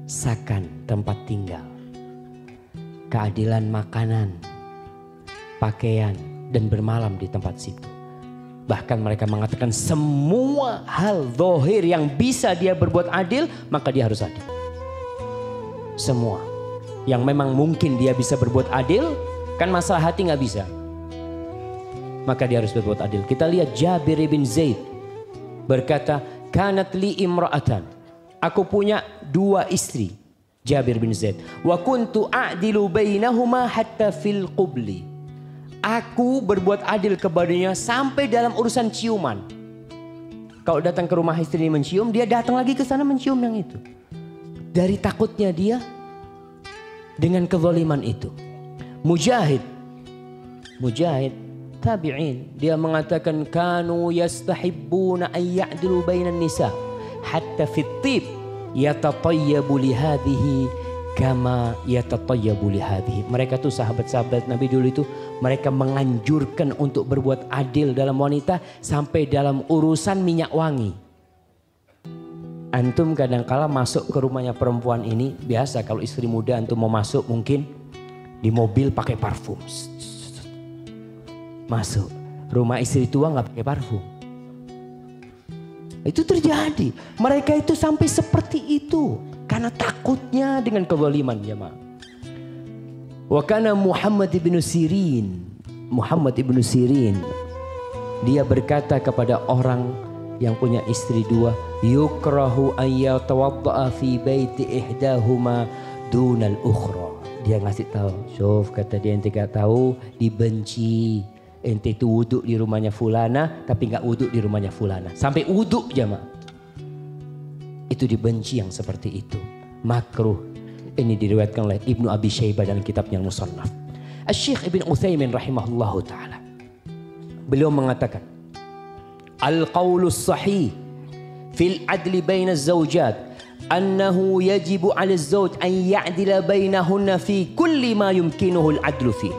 sakan tempat tinggal, keadilan makanan, pakaian, dan bermalam di tempat situ. Bahkan mereka mengatakan semua hal zahir yang bisa dia berbuat adil, maka dia harus adil. Semua yang memang mungkin dia bisa berbuat adil, kan masalah hati nggak bisa, maka dia harus berbuat adil. Kita lihat Jabir bin Zaid berkata, kanat li imra'atan, aku punya 2 istri, Jabir bin Zaid. Wa kuntu a'dilu bainahuma hatta fil qubli. Aku berbuat adil kepadanya sampai dalam urusan ciuman. Kalau datang ke rumah istri mencium, dia datang lagi ke sana mencium yang itu. Dari takutnya dia dengan kezaliman itu. Mujahid tabi'in, dia mengatakan kanu yastahibbuna an ya'dilu bainan nisa hatta fit tib yatatayyabu li hadhihi kama yatatayyabu li hadhihi. Mereka tuh sahabat-sahabat Nabi dulu itu Mereka menganjurkan untuk berbuat adil dalam wanita sampai dalam urusan minyak wangi. Antum kadangkala masuk ke rumahnya perempuan ini, biasa kalau istri muda antum mau masuk mungkin di mobil pakai parfum. Masuk, rumah istri tua nggak pakai parfum. Itu terjadi. Mereka itu sampai seperti itu karena takutnya dengan kezaliman, jemaah. Wa kana Muhammad ibn Sirin. Muhammad ibn Sirin. Dia berkata kepada orang yang punya istri dua, yukrahu an yatawadda'a fi baiti ihdahuma dunal ukhra. Dia ngasih tahu, "Syuf," kata dia, "ente gak tahu, dibenci. Ente itu wuduk di rumahnya fulana tapi gak wuduk di rumahnya fulana. Sampai wuduk jamaah. Itu dibenci yang seperti itu. Makruh." Ini diriwayatkan oleh Ibnu Abi Syaibah dalam kitabnya Musannaf. Asy-Syaikh Ibn Utsaimin rahimahullahu taala. Beliau mengatakan, "Al-qaulus sahih fil adli baina az-zawjat annahu yajibu 'ala az-zawj an ya'dila bainahunna fi kulli ma yumkinuhu al-'adlu fi."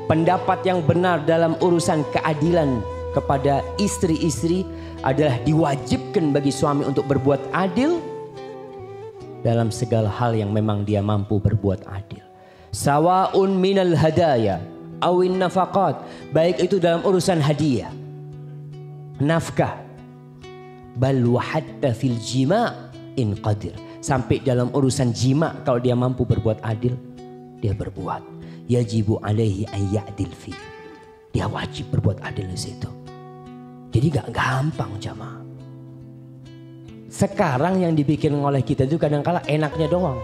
Pendapat yang benar dalam urusan keadilan kepada istri-istri adalah diwajibkan bagi suami untuk berbuat adil dalam segala hal yang memang dia mampu berbuat adil. Sawa'un minal hadaya awin nafaqat, baik itu dalam urusan hadiah, nafkah, bal wa hatta fil jima' in qadir, sampai dalam urusan jima' kalau dia mampu berbuat adil, dia berbuat. Yajibu alaihi an ya'dil fi. Dia wajib berbuat adil di situ. Jadi gak gampang jamaah. Sekarang yang dibikin oleh kita itu kadang-kala enaknya doang.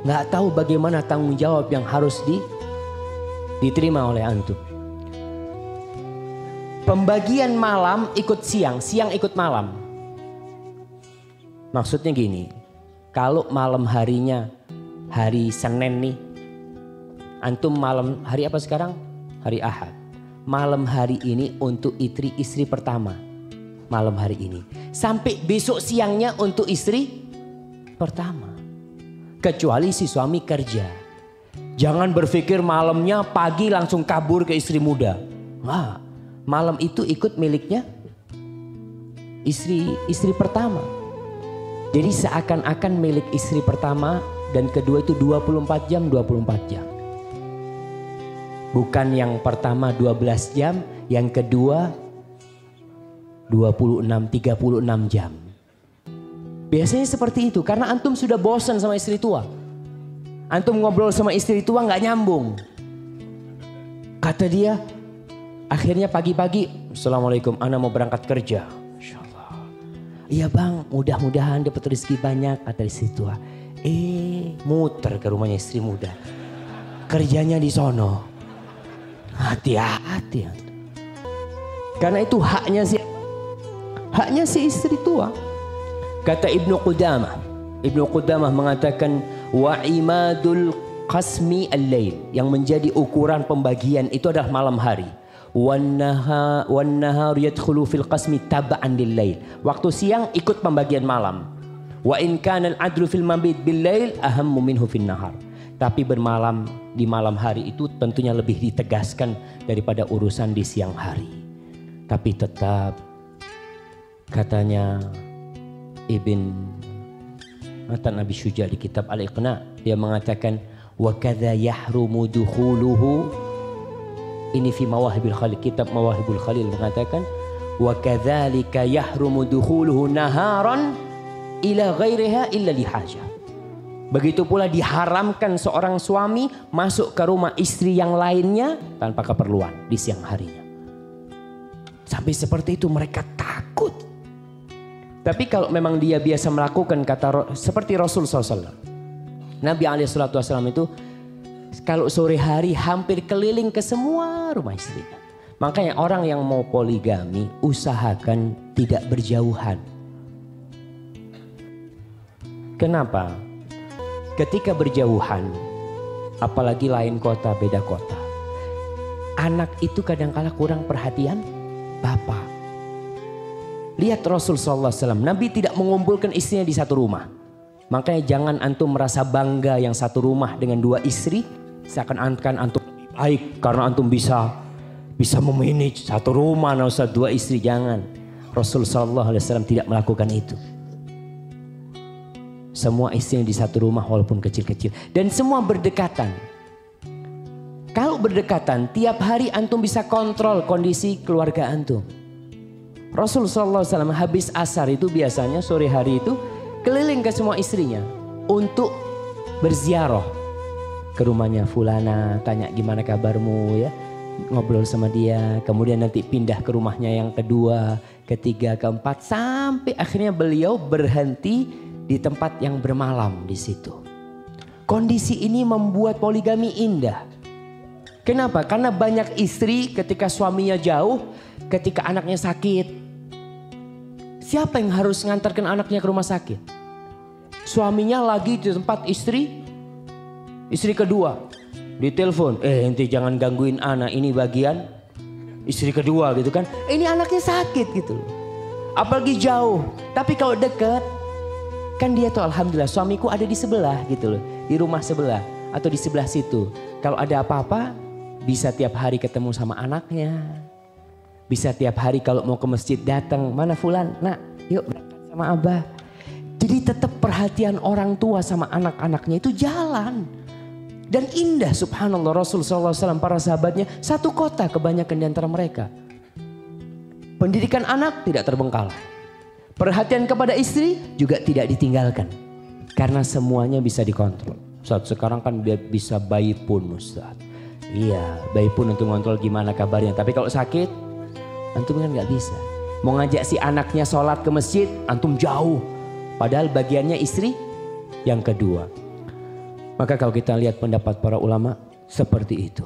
Nggak tahu bagaimana tanggung jawab yang harus diterima oleh antum. Pembagian malam ikut siang, siang ikut malam. Maksudnya gini, kalau malam harinya hari Senin nih, antum malam hari apa sekarang? Hari Ahad. Malam hari ini untuk istri pertama. Malam hari ini sampai besok siangnya untuk istri pertama, kecuali si suami kerja. Jangan berpikir malamnya pagi langsung kabur ke istri muda. Wah, malam itu ikut miliknya istri pertama. Jadi seakan-akan milik istri pertama dan kedua itu 24 jam 24 jam. Bukan yang pertama 12 jam, yang kedua 36 jam. Biasanya seperti itu karena antum sudah bosan sama istri tua. Antum ngobrol sama istri tua nggak nyambung. Kata dia, akhirnya pagi-pagi, "Assalamualaikum, ana mau berangkat kerja." Insyaallah. "Iya bang, mudah-mudahan dapat rezeki banyak," kata istri tua. Muter ke rumahnya istri muda. Kerjanya di sono. Hati-hati. Karena itu haknya si istri tua. Kata Ibnu Qudamah mengatakan, wa imadul qasmi al-lail, yang menjadi ukuran pembagian itu adalah malam hari. Wan nahar yadkhulu fil qasmi tab'an lil-lail. Waktu siang ikut pembagian malam. Wa in kana al-'adlu fil mabit bil-lail ahammu minhu fin nahar. Tapi bermalam di malam hari itu tentunya lebih ditegaskan daripada urusan di siang hari. Tapi tetap katanya Ibn Matan Abi Syuja di kitab Al-Iqna, dia mengatakan wa kadza yahrumu dukhuluhu, ini fi Mawahibil Khalil, kitab Mawahibul Khalil mengatakan wa kadzalika yahrumu dukhuluhu naharan ila ghairiha illa lihajah. Begitu pula diharamkan seorang suami masuk ke rumah istri yang lainnya tanpa keperluan di siang harinya. Sampai seperti itu mereka takut. Tapi kalau memang dia biasa melakukan seperti Rasul SAW. Nabi SAW itu kalau sore hari hampir keliling ke semua rumah istrinya. Makanya orang yang mau poligami usahakan tidak berjauhan. Kenapa? Ketika berjauhan, apalagi lain kota beda kota, anak itu kadang-kala kurang perhatian bapak. Lihat Rasul SAW, Nabi tidak mengumpulkan istrinya di satu rumah. Makanya jangan antum merasa bangga yang satu rumah dengan dua istri, seakan-akan antum lebih baik karena antum bisa memanage satu rumah, nggak usah 2 istri, jangan. Rasul sallallahu alaihi wasallam tidak melakukan itu. Semua istrinya di satu rumah walaupun kecil-kecil dan semua berdekatan. Kalau berdekatan tiap hari antum bisa kontrol kondisi keluarga antum. Rasul sallallahu alaihi wasallam habis asar itu biasanya sore hari itu keliling ke semua istrinya untuk berziarah ke rumahnya fulana, tanya gimana kabarmu ya, ngobrol sama dia, kemudian nanti pindah ke rumahnya yang kedua, ketiga, keempat, sampai akhirnya beliau berhenti di tempat yang bermalam di situ. Kondisi ini membuat poligami indah. Kenapa? Karena banyak istri ketika suaminya jauh, ketika anaknya sakit, siapa yang harus ngantarkan anaknya ke rumah sakit? Suaminya lagi di tempat istri kedua, ditelepon, ente jangan gangguin anak, ini bagian istri kedua gitu kan. Ini anaknya sakit gitu loh. Apalagi jauh. Tapi kalau dekat, kan dia tuh alhamdulillah suamiku ada di sebelah gitu loh. Di rumah sebelah atau di sebelah situ. Kalau ada apa-apa bisa tiap hari ketemu sama anaknya. Bisa tiap hari kalau mau ke masjid datang, mana fulan, nak yuk berangkat sama abah. Jadi tetap perhatian orang tua sama anak-anaknya itu jalan. Dan indah subhanallah, Rasul SAW para sahabatnya satu kota kebanyakan di antara mereka. Pendidikan anak tidak terbengkalai. Perhatian kepada istri juga tidak ditinggalkan. Karena semuanya bisa dikontrol. Saat sekarang kan bisa bayi pun Ustaz. Iya, bayi pun untuk ngontrol gimana kabarnya. Tapi kalau sakit, antum kan gak bisa. Mau ngajak si anaknya sholat ke masjid, antum jauh. Padahal bagiannya istri yang kedua. Maka kalau kita lihat pendapat para ulama seperti itu.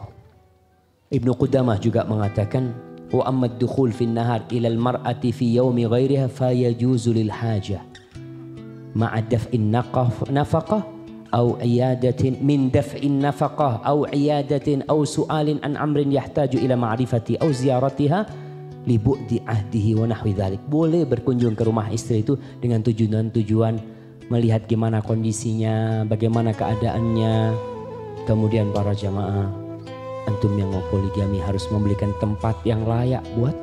Ibnu Qudamah juga mengatakan, wa ammad dukhul fin nahar ila al-mar'ati fi yawmi ghairiha fa yajuzu lil hajah ma'a daf'in nafaqah aw iyadatin min daf'in nafaqah aw iyadatin aw su'alin an amrin yahtaju ila ma'rifati aw ziyaratiha li bu'di ahdihi wa nahwi dzalik. Boleh berkunjung ke rumah istri itu dengan tujuan melihat gimana kondisinya, bagaimana keadaannya. Kemudian para jamaah, antum yang mau poligami harus membelikan tempat yang layak buat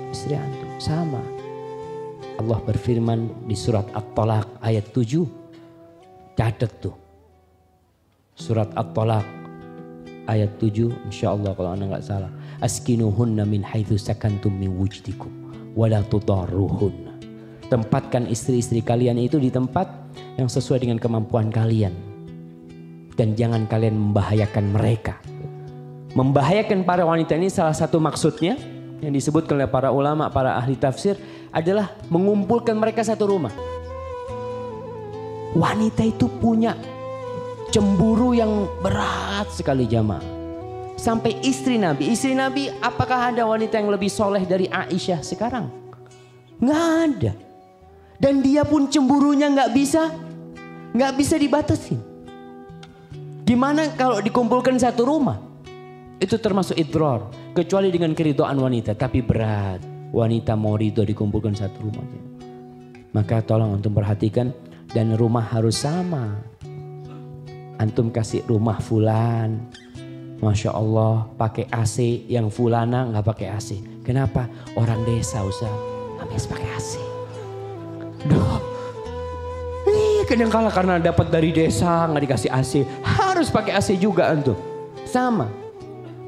istri antum. Sama. Allah berfirman di surat At-Talaq ayat 7. Catat tuh. Surat At-Talaq ayat 7 insyaallah kalau anda gak salah. Askinuhunna min haitsu sakantum min wujdikum wa la tudarruhunna. Tempatkan istri-istri kalian itu di tempat yang sesuai dengan kemampuan kalian. Dan jangan kalian membahayakan mereka. Membahayakan para wanita ini salah satu maksudnya yang disebutkan oleh para ulama, para ahli tafsir adalah mengumpulkan mereka satu rumah. Wanita itu punya cemburu yang berat sekali jamaah. Sampai istri Nabi apakah ada wanita yang lebih soleh dari Aisyah sekarang? Nggak ada. Dan dia pun cemburunya nggak bisa dibatasin. Gimana kalau dikumpulkan satu rumah? Itu termasuk idrar, kecuali dengan keridhaan wanita. Tapi berat, wanita mau ridho dikumpulkan satu rumah. Maka tolong untuk perhatikan, dan rumah harus sama. Antum kasih rumah fulan, Masya Allah pakai AC, yang fulana nggak pakai AC. Kenapa? Orang desa Ustaz, nggak bisa pakai AC. Duh, kadang-kala karena dapat dari desa nggak dikasih AC, harus pakai AC juga antum. Sama.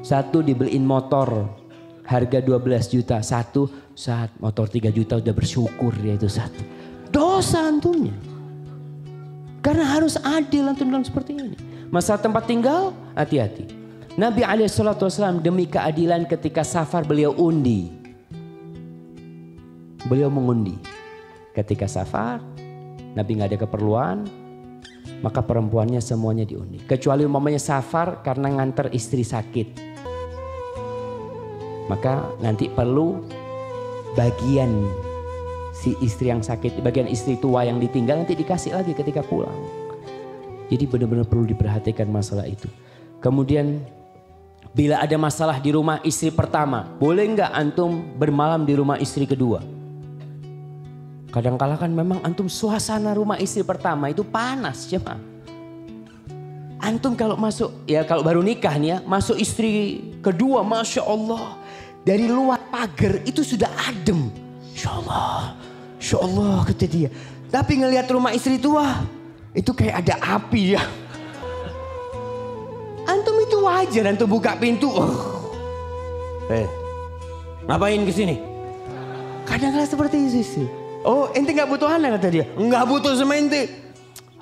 Satu dibeliin motor harga 12 juta, satu saat motor 3 juta udah bersyukur dia itu satu. Dosa antumnya. Karena harus adil antum dalam seperti ini. Masalah tempat tinggal, hati-hati. Nabi SAW demi keadilan ketika safar beliau undi. Beliau mengundi. Ketika safar, Nabi gak ada keperluan, maka perempuannya semuanya diundi. Kecuali umpamanya safar karena nganter istri sakit. Maka nanti perlu bagian si istri yang sakit, bagian istri tua yang ditinggal nanti dikasih lagi ketika pulang. Jadi benar-benar perlu diperhatikan masalah itu. Kemudian bila ada masalah di rumah istri pertama, boleh nggak antum bermalam di rumah istri kedua? Kadang-kala kan memang antum suasana rumah istri pertama itu panas, cuma Antum kalau masuk, ya kalau baru nikah nih ya, masuk istri kedua, Masya Allah. Dari luar pagar itu sudah adem. Insya Allah kata dia. Tapi ngelihat rumah istri tua, itu kayak ada api ya. Antum itu wajar, antum buka pintu. Ngapain kesini? Kadang-kadang seperti itu sih. Oh, ente nggak butuh anak kata dia. Nggak butuh sama ente.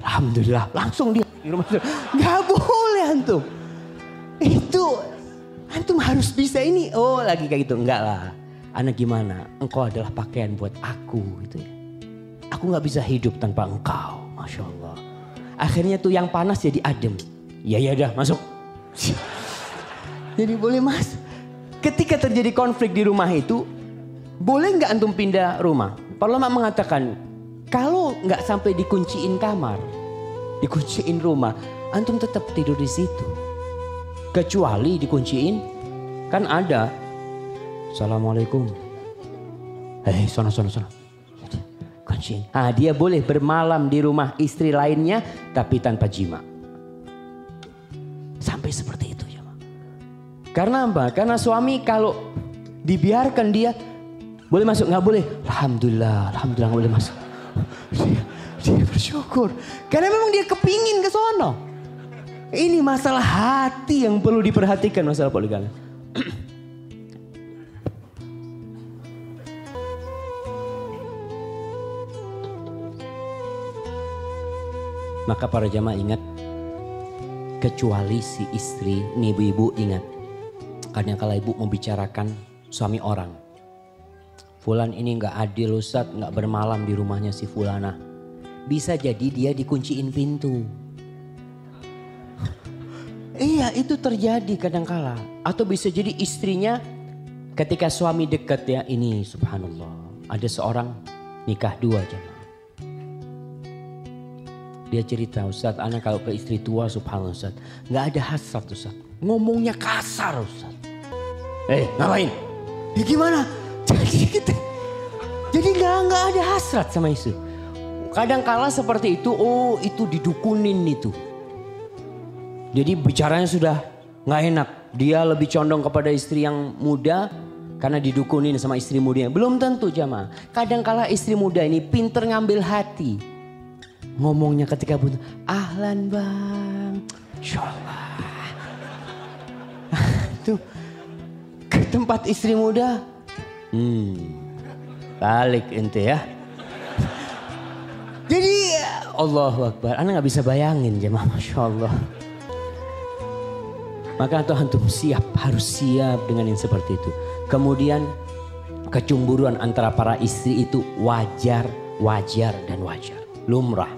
Alhamdulillah, langsung dia di rumah. Nggak boleh antum. Itu antum harus bisa ini. Oh, lagi kayak gitu. Enggak lah. Anak gimana? Engkau adalah pakaian buat aku gitu ya. Aku nggak bisa hidup tanpa engkau. Masya Allah. Akhirnya tuh yang panas jadi adem. Ya dah masuk. Jadi boleh mas. Ketika terjadi konflik di rumah itu, boleh nggak antum pindah rumah? Para ulama mengatakan, kalau nggak sampai dikunciin kamar, dikunciin rumah, antum tetap tidur di situ. Kecuali dikunciin, kan ada. Assalamualaikum. Sono. Kunciin. Dia boleh bermalam di rumah istri lainnya, tapi tanpa jima. Sampai seperti itu ya. Karena apa? Karena suami kalau dibiarkan dia boleh masuk, nggak boleh. Alhamdulillah nggak boleh masuk. Dia bersyukur. Karena memang dia kepingin ke sono. Ini masalah hati yang perlu diperhatikan masalah poligami. Maka para jamaah ingat, kecuali si istri, nih ibu-ibu ingat. Kadang kala ibu membicarakan suami orang. Fulan ini nggak adil Ustadz, nggak bermalam di rumahnya si Fulana. Bisa jadi dia dikunciin pintu. Iya itu terjadi kadang kala. Atau bisa jadi istrinya ketika suami dekat ya, ini subhanallah. Ada seorang nikah 2 jamaah. Dia cerita, Ustadz, anak kalau ke istri tua subhanallah Ustadz, nggak ada hasrat Ustadz. Ngomongnya kasar Ustadz. Ngapain? Ya gimana? Jadi nggak ada hasrat sama istri. Kadang kala seperti itu, oh itu didukunin itu. Jadi bicaranya sudah nggak enak. Dia lebih condong kepada istri yang muda karena didukunin sama istri muda. Belum tentu jamaah. Kadang kala istri muda ini pinter ngambil hati. Ngomongnya ketika butuh, ahlan bang, insyaallah. Tuh ke tempat istri muda, balik ente ya. Jadi Allahu Akbar, anda nggak bisa bayangin jemaah, masya Allah. Maka antum siap, harus siap dengan yang seperti itu. Kemudian kecemburuan antara para istri itu wajar dan wajar, lumrah.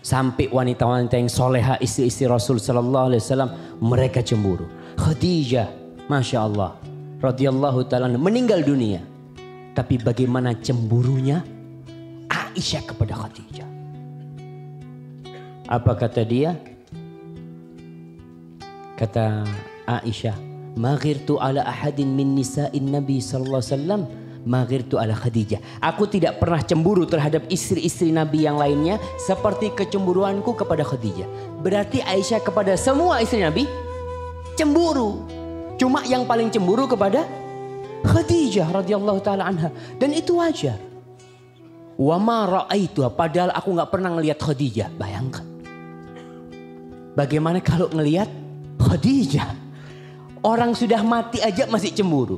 Sampai wanita-wanita yang soleha istri-istri Rasul Sallallahu Alaihi Wasallam mereka cemburu. Khadijah, masya Allah, radhiyallahu taala meninggal dunia. Tapi bagaimana cemburunya Aisyah kepada Khadijah? Apa kata dia? Kata Aisyah, "Maghirtu ala ahadin min nisa'in Nabi sallallahu alaihi wasallam, maghirtu ala Khadijah." Aku tidak pernah cemburu terhadap istri-istri Nabi yang lainnya seperti kecemburuanku kepada Khadijah. Berarti Aisyah kepada semua istri Nabi cemburu. Cuma yang paling cemburu kepada Khadijah radhiyallahu taala anha, dan itu wajar. Wa ma ra'aitu, padahal aku nggak pernah ngelihat Khadijah. Bayangkan. Bagaimana kalau ngelihat Khadijah? Orang sudah mati aja masih cemburu.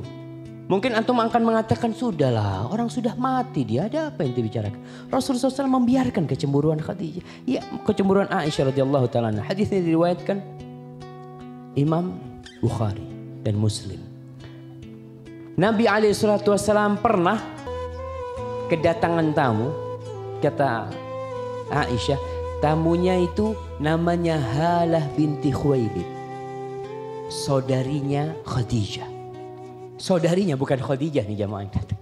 Mungkin antum akan mengatakan, sudahlah, orang sudah mati, dia ada apa yang dibicarakan? Rasulullah SAW membiarkan kecemburuan Khadijah. Ya, kecemburuan Aisyah radhiyallahu taala. Hadis ini diriwayatkan Imam Bukhari dan Muslim. Nabi SAW pernah kedatangan tamu, kata Aisyah, tamunya itu namanya Halah binti Khuwailid, saudarinya Khadijah. Saudarinya bukan Khadijah nih jamaah yang datang.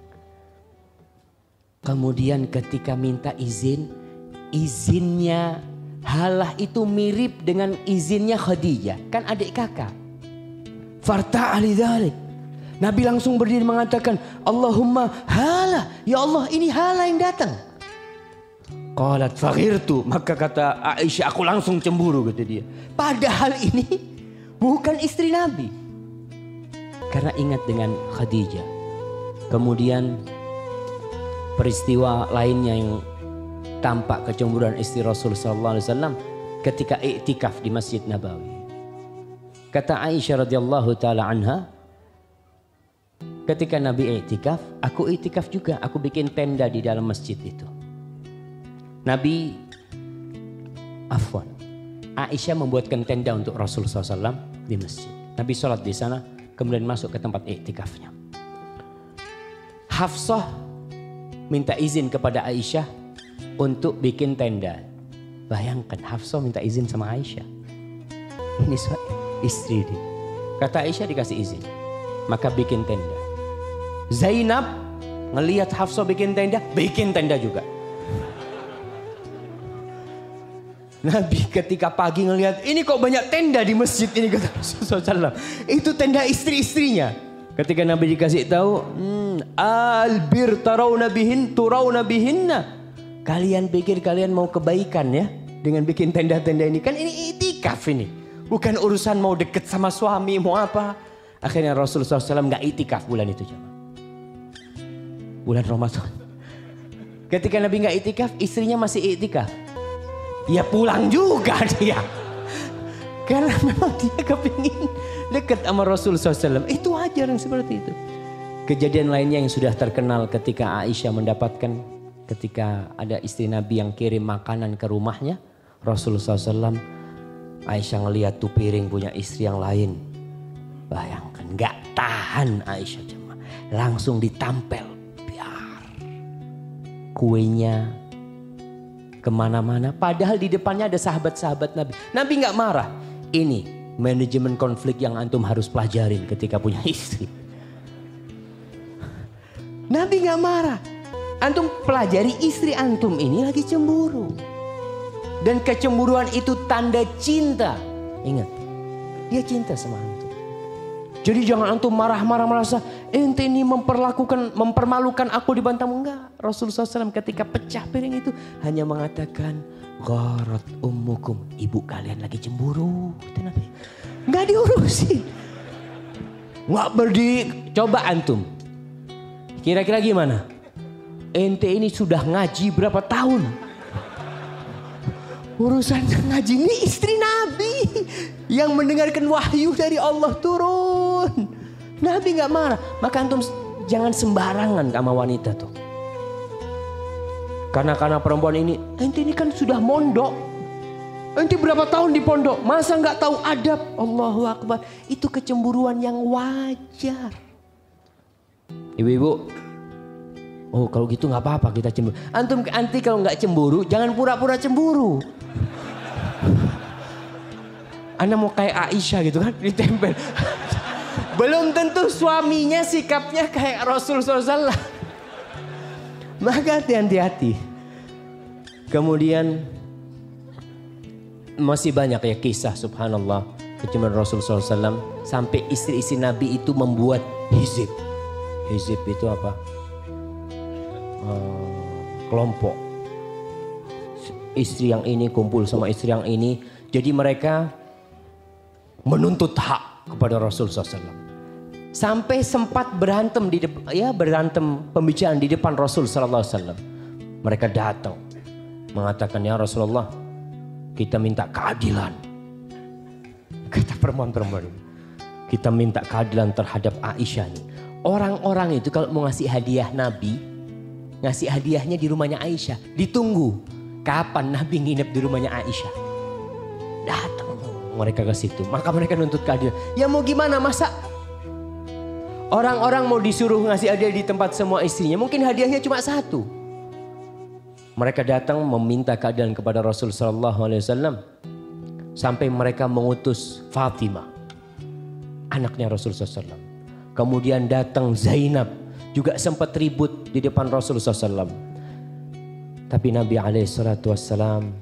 Kemudian ketika minta izin, izinnya Halah itu mirip dengan izinnya Khadijah, kan adik kakak. Farta'ali dzalik. Nabi langsung berdiri mengatakan, Allahumma Halah, ya Allah ini Halah yang datang. Qalat faghirtu, maka kata Aisyah aku langsung cemburu kata dia. Padahal ini bukan istri Nabi. Karena ingat dengan Khadijah. Kemudian peristiwa lainnya yang tampak kecemburuan istri Rasul sallallahu alaihi wasallam ketika iktikaf di Masjid Nabawi. Kata Aisyah radhiyallahu taala anha, ketika Nabi iktikaf, aku iktikaf juga, aku bikin tenda di dalam masjid itu. Aisyah membuatkan tenda untuk Rasul SAW di masjid. Nabi sholat di sana, kemudian masuk ke tempat iktikafnya. Hafsah minta izin kepada Aisyah untuk bikin tenda. Bayangkan Hafsah minta izin sama Aisyah. Ini istri dia. Kata Aisyah dikasih izin, maka bikin tenda. Zainab ngelihat Hafsah bikin tenda juga. Nabi ketika pagi ngelihat ini kok banyak tenda di masjid ini, kata Rasulullah SAW. Itu tenda istri-istrinya. Ketika Nabi dikasih tahu, albir tarawna bihinna. Kalian pikir kalian mau kebaikan ya dengan bikin tenda-tenda ini? Kan ini itikaf ini. Bukan urusan mau deket sama suami, mau apa. Akhirnya Rasulullah SAW gak itikaf bulan itu. Bulan Ramadan. Ketika Nabi gak itikaf, istrinya masih itikaf. Ya pulang juga dia. Karena memang dia kepingin dekat sama Rasulullah SAW. Itu wajar yang seperti itu. Kejadian lainnya yang sudah terkenal ketika Aisyah mendapatkan, ketika ada istri Nabi yang kirim makanan ke rumahnya, Rasulullah SAW, Aisyah ngelihat tuh piring punya istri yang lain. Bayangkan, gak tahan Aisyah cuma langsung ditampel. Biar kuenya kemana-mana. Padahal di depannya ada sahabat-sahabat Nabi. Nabi gak marah. Ini manajemen konflik yang antum harus pelajarin ketika punya istri. Nabi gak marah. Antum pelajari istri antum ini lagi cemburu. Dan kecemburuan itu tanda cinta. Ingat, dia cinta sama antum. Jadi jangan antum marah-marah merasa ente ini mempermalukan aku di bantamu. Enggak. Rasulullah SAW ketika pecah piring itu hanya mengatakan gharat ummukum, ibu kalian lagi cemburu. Enggak diurusin. Enggak coba antum. Kira-kira gimana? Ente ini sudah ngaji berapa tahun? Urusan ngaji ini istri Nabi yang mendengarkan wahyu dari Allah turun. Nabi gak marah. Maka antum jangan sembarangan sama wanita tuh. Karena perempuan ini, ente ini kan sudah mondok. Ente berapa tahun di pondok, masa gak tahu adab? Allahu Akbar. Itu kecemburuan yang wajar. Ibu-ibu, oh kalau gitu gak apa-apa kita cemburu. Antum anti kalau gak cemburu, jangan pura-pura cemburu. Anda mau kayak Aisyah gitu kan, ditempel. Belum tentu suaminya sikapnya kayak Rasulullah SAW. Maka hati-hati. Kemudian masih banyak ya kisah subhanallah kecemburuan Rasulullah SAW. Sampai istri-istri Nabi itu membuat hizib. Hizib itu apa? Kelompok. Istri yang ini kumpul sama istri yang ini. Jadi mereka menuntut hak kepada Rasulullah SAW. Sampai sempat berantem pembicaraan di depan Rasul sallallahu alaihi wasallam. Mereka datang mengatakan, ya Rasulullah, kita minta keadilan. Kata perempuan-perempuan, kita minta keadilan terhadap Aisyah nih. Orang-orang itu kalau mau ngasih hadiah Nabi, ngasih hadiahnya di rumahnya Aisyah. Ditunggu kapan Nabi nginep di rumahnya Aisyah. Datang mereka ke situ, maka mereka nuntut keadilan. Ya mau gimana, masa orang-orang mau disuruh ngasih hadiah di tempat semua istrinya, mungkin hadiahnya cuma satu. Mereka datang meminta keadilan kepada Rasul sallallahu alaihi wasallam sampai mereka mengutus Fatimah, anaknya Rasul sallallahu alaihi wasallam. Kemudian datang Zainab, juga sempat ribut di depan Rasul sallallahu alaihi wasallam. Tapi Nabi alaihi salatu wasallam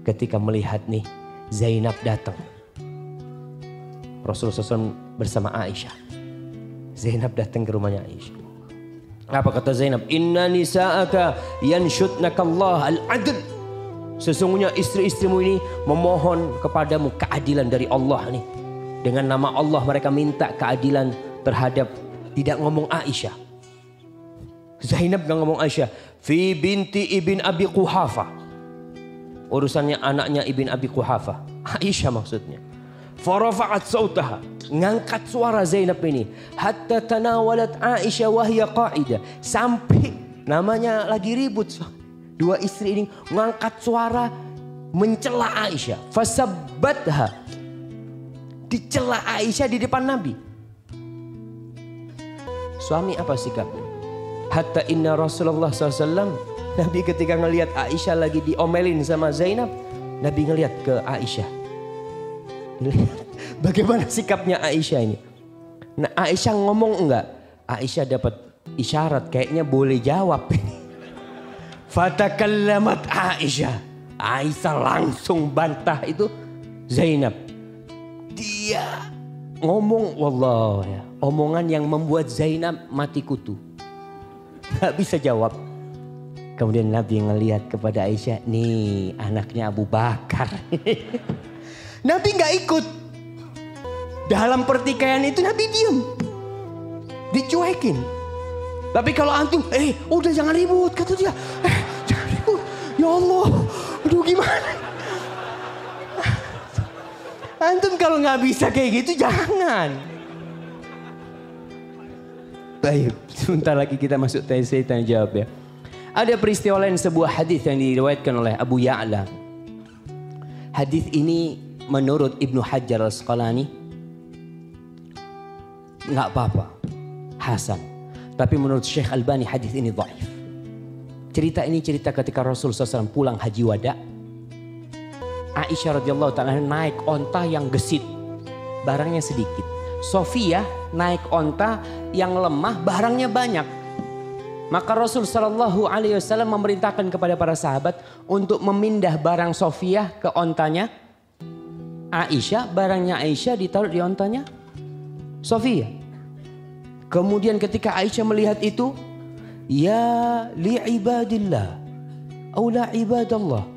ketika melihat nih Zainab datang, Rasulullah SAW bersama Aisyah. Zainab datang ke rumahnya Aisyah. Apa kata Zainab? Inna nisa'aka yanshutnakallah al-adl. Sesungguhnya istri-istrimu ini memohon kepadamu keadilan dari Allah nih. Dengan nama Allah mereka minta keadilan terhadap, tidak ngomong Aisyah. Zainab gak ngomong Aisyah. Fi binti ibn Abi Quhafa. Urusannya anaknya ibn Abi Quhafa. Aisyah maksudnya. Farafa'at sautaha. Ngangkat suara Zainab ini. Hatta tanawalat Aisyah wahya qa'idah. Sampai namanya lagi ribut. Dua istri ini ngangkat suara mencela Aisyah. Fasabbatha. Dicela Aisyah di depan Nabi. Suami apa sikapnya? Hatta inna Rasulullah SAW. Nabi ketika ngelihat Aisyah lagi diomelin sama Zainab. Nabi ngelihat ke Aisyah. Bagaimana sikapnya Aisyah ini? Nah, Aisyah ngomong enggak? Aisyah dapat isyarat kayaknya boleh jawab. Fatakallamat Aisyah. Aisyah langsung bantah itu Zainab. Dia ngomong wallah ya, omongan yang membuat Zainab mati kutu. Gak bisa jawab. Kemudian Nabi ngelihat kepada Aisyah, nih anaknya Abu Bakar. Nabi gak ikut. Dalam pertikaian itu Nabi diam. Dicuekin. Tapi kalau antum, udah jangan ribut, kata dia. Jangan ribut. Ya Allah, aduh gimana. Antum kalau nggak bisa kayak gitu jangan. Baik, sebentar lagi kita masuk tanya jawab ya. Ada peristiwa lain, sebuah hadis yang diriwayatkan oleh Abu Ya'la. Hadis ini menurut Ibnu Hajar Al-Asqalani nggak apa-apa, hasan. Tapi menurut Syekh Albani hadis ini dhaif. Cerita ini cerita ketika Rasul SAW pulang haji wada. Aisyah radhiyallahu ta'ala naik onta yang gesit, barangnya sedikit. Sofia naik onta yang lemah, barangnya banyak. Maka Rasul SAW memerintahkan kepada para sahabat untuk memindah barang Sofia ke ontanya Aisyah. Barangnya Aisyah ditaruh di ontanya Sofia. Kemudian ketika Aisyah melihat itu, ya li ibadillah, au la ibadallah.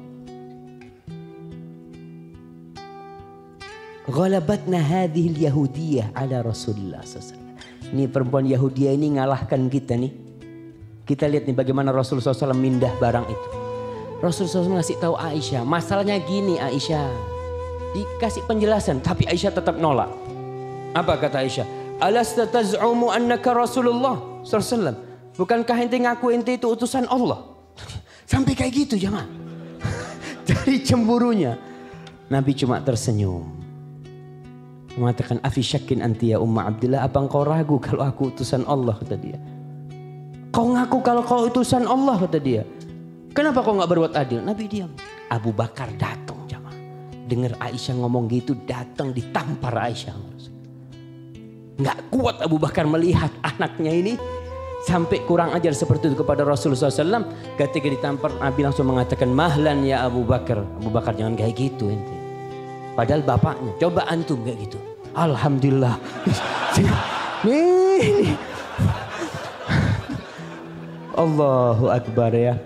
Ghalabatna hadhil Yahudiyah ala Rasulullah SAW. Ini perempuan Yahudiyah ini ngalahkan kita nih. Kita lihat nih bagaimana Rasulullah SAW mindah barang itu. Rasulullah SAW ngasih tahu Aisyah, masalahnya gini Aisyah. Dikasih penjelasan, tapi Aisyah tetap nolak. Apa kata Aisyah? Alasta taz'umu annaka Rasulullah SAW. Bukankah ente ngaku ente itu utusan Allah? Sampai kayak gitu jangan. Dari cemburunya. Nabi cuma tersenyum. Mengatakan afi syakin anti ya Umma Abdillah, apa engkau ragu kalau aku utusan Allah, kata dia. Kau ngaku kalau kau utusan Allah, kata dia. Kenapa kau nggak berbuat adil? Nabi diam. Abu Bakar datang jamaah. Dengar Aisyah ngomong gitu, datang ditampar Aisyah. Nggak kuat Abu Bakar melihat anaknya ini sampai kurang ajar seperti itu kepada Rasulullah SAW. Ketika ditampar Nabi langsung mengatakan mahlan ya Abu Bakar. Abu Bakar jangan kayak gitu ente. Padahal bapaknya, coba antum kayak gitu. Alhamdulillah. Nih. Allahu Akbar ya.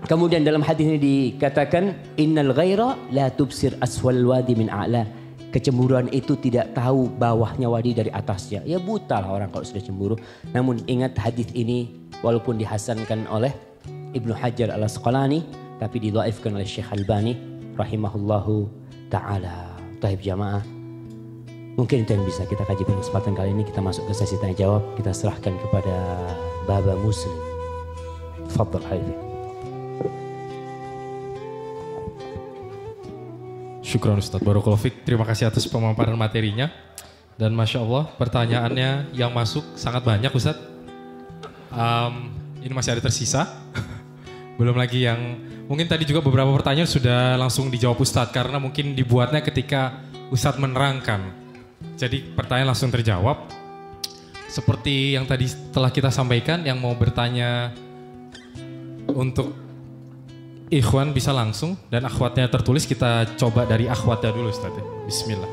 Kemudian dalam hadis ini dikatakan innal ghaira la tubsir aswal wadi min a'la. Kecemburuan itu tidak tahu bawahnya wadi dari atasnya. Ya buta lah orang kalau sudah cemburu. Namun ingat hadis ini walaupun dihasankan oleh Ibnu Hajar Al-Asqalani tapi didhaifkan oleh Syekh Albani rahimahullahu ta'ala. Taib jamaah. Mungkin itu yang bisa kita kaji pada kesempatan kali ini. Kita masuk ke sesi tanya jawab. Kita serahkan kepada Baba Muslim. Fadhal Haifid. Syukran Ustaz Barakallahu Fik. Terima kasih atas pemaparan materinya. Dan Masya Allah pertanyaannya yang masuk sangat banyak Ustaz. Ini masih ada tersisa. Belum lagi yang mungkin tadi juga beberapa pertanyaan sudah langsung dijawab Ustadz karena mungkin dibuatnya ketika Ustadz menerangkan. Jadi pertanyaan langsung terjawab. Seperti yang tadi telah kita sampaikan, yang mau bertanya untuk ikhwan bisa langsung dan akhwatnya tertulis. Kita coba dari akhwatnya dulu Ustadz. Bismillah.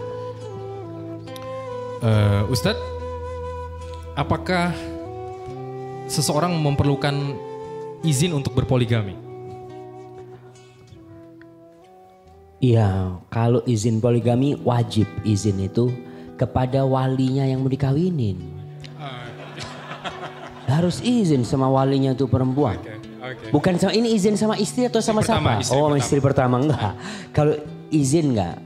Ustadz, apakah seseorang memerlukan izin untuk berpoligami? Iya, kalau izin poligami wajib izin itu kepada walinya yang mau dikawinin. Harus izin sama walinya itu perempuan. Okay. Bukan sama ini izin sama istri atau sama siapa? Istri pertama enggak. Kalau izin enggak.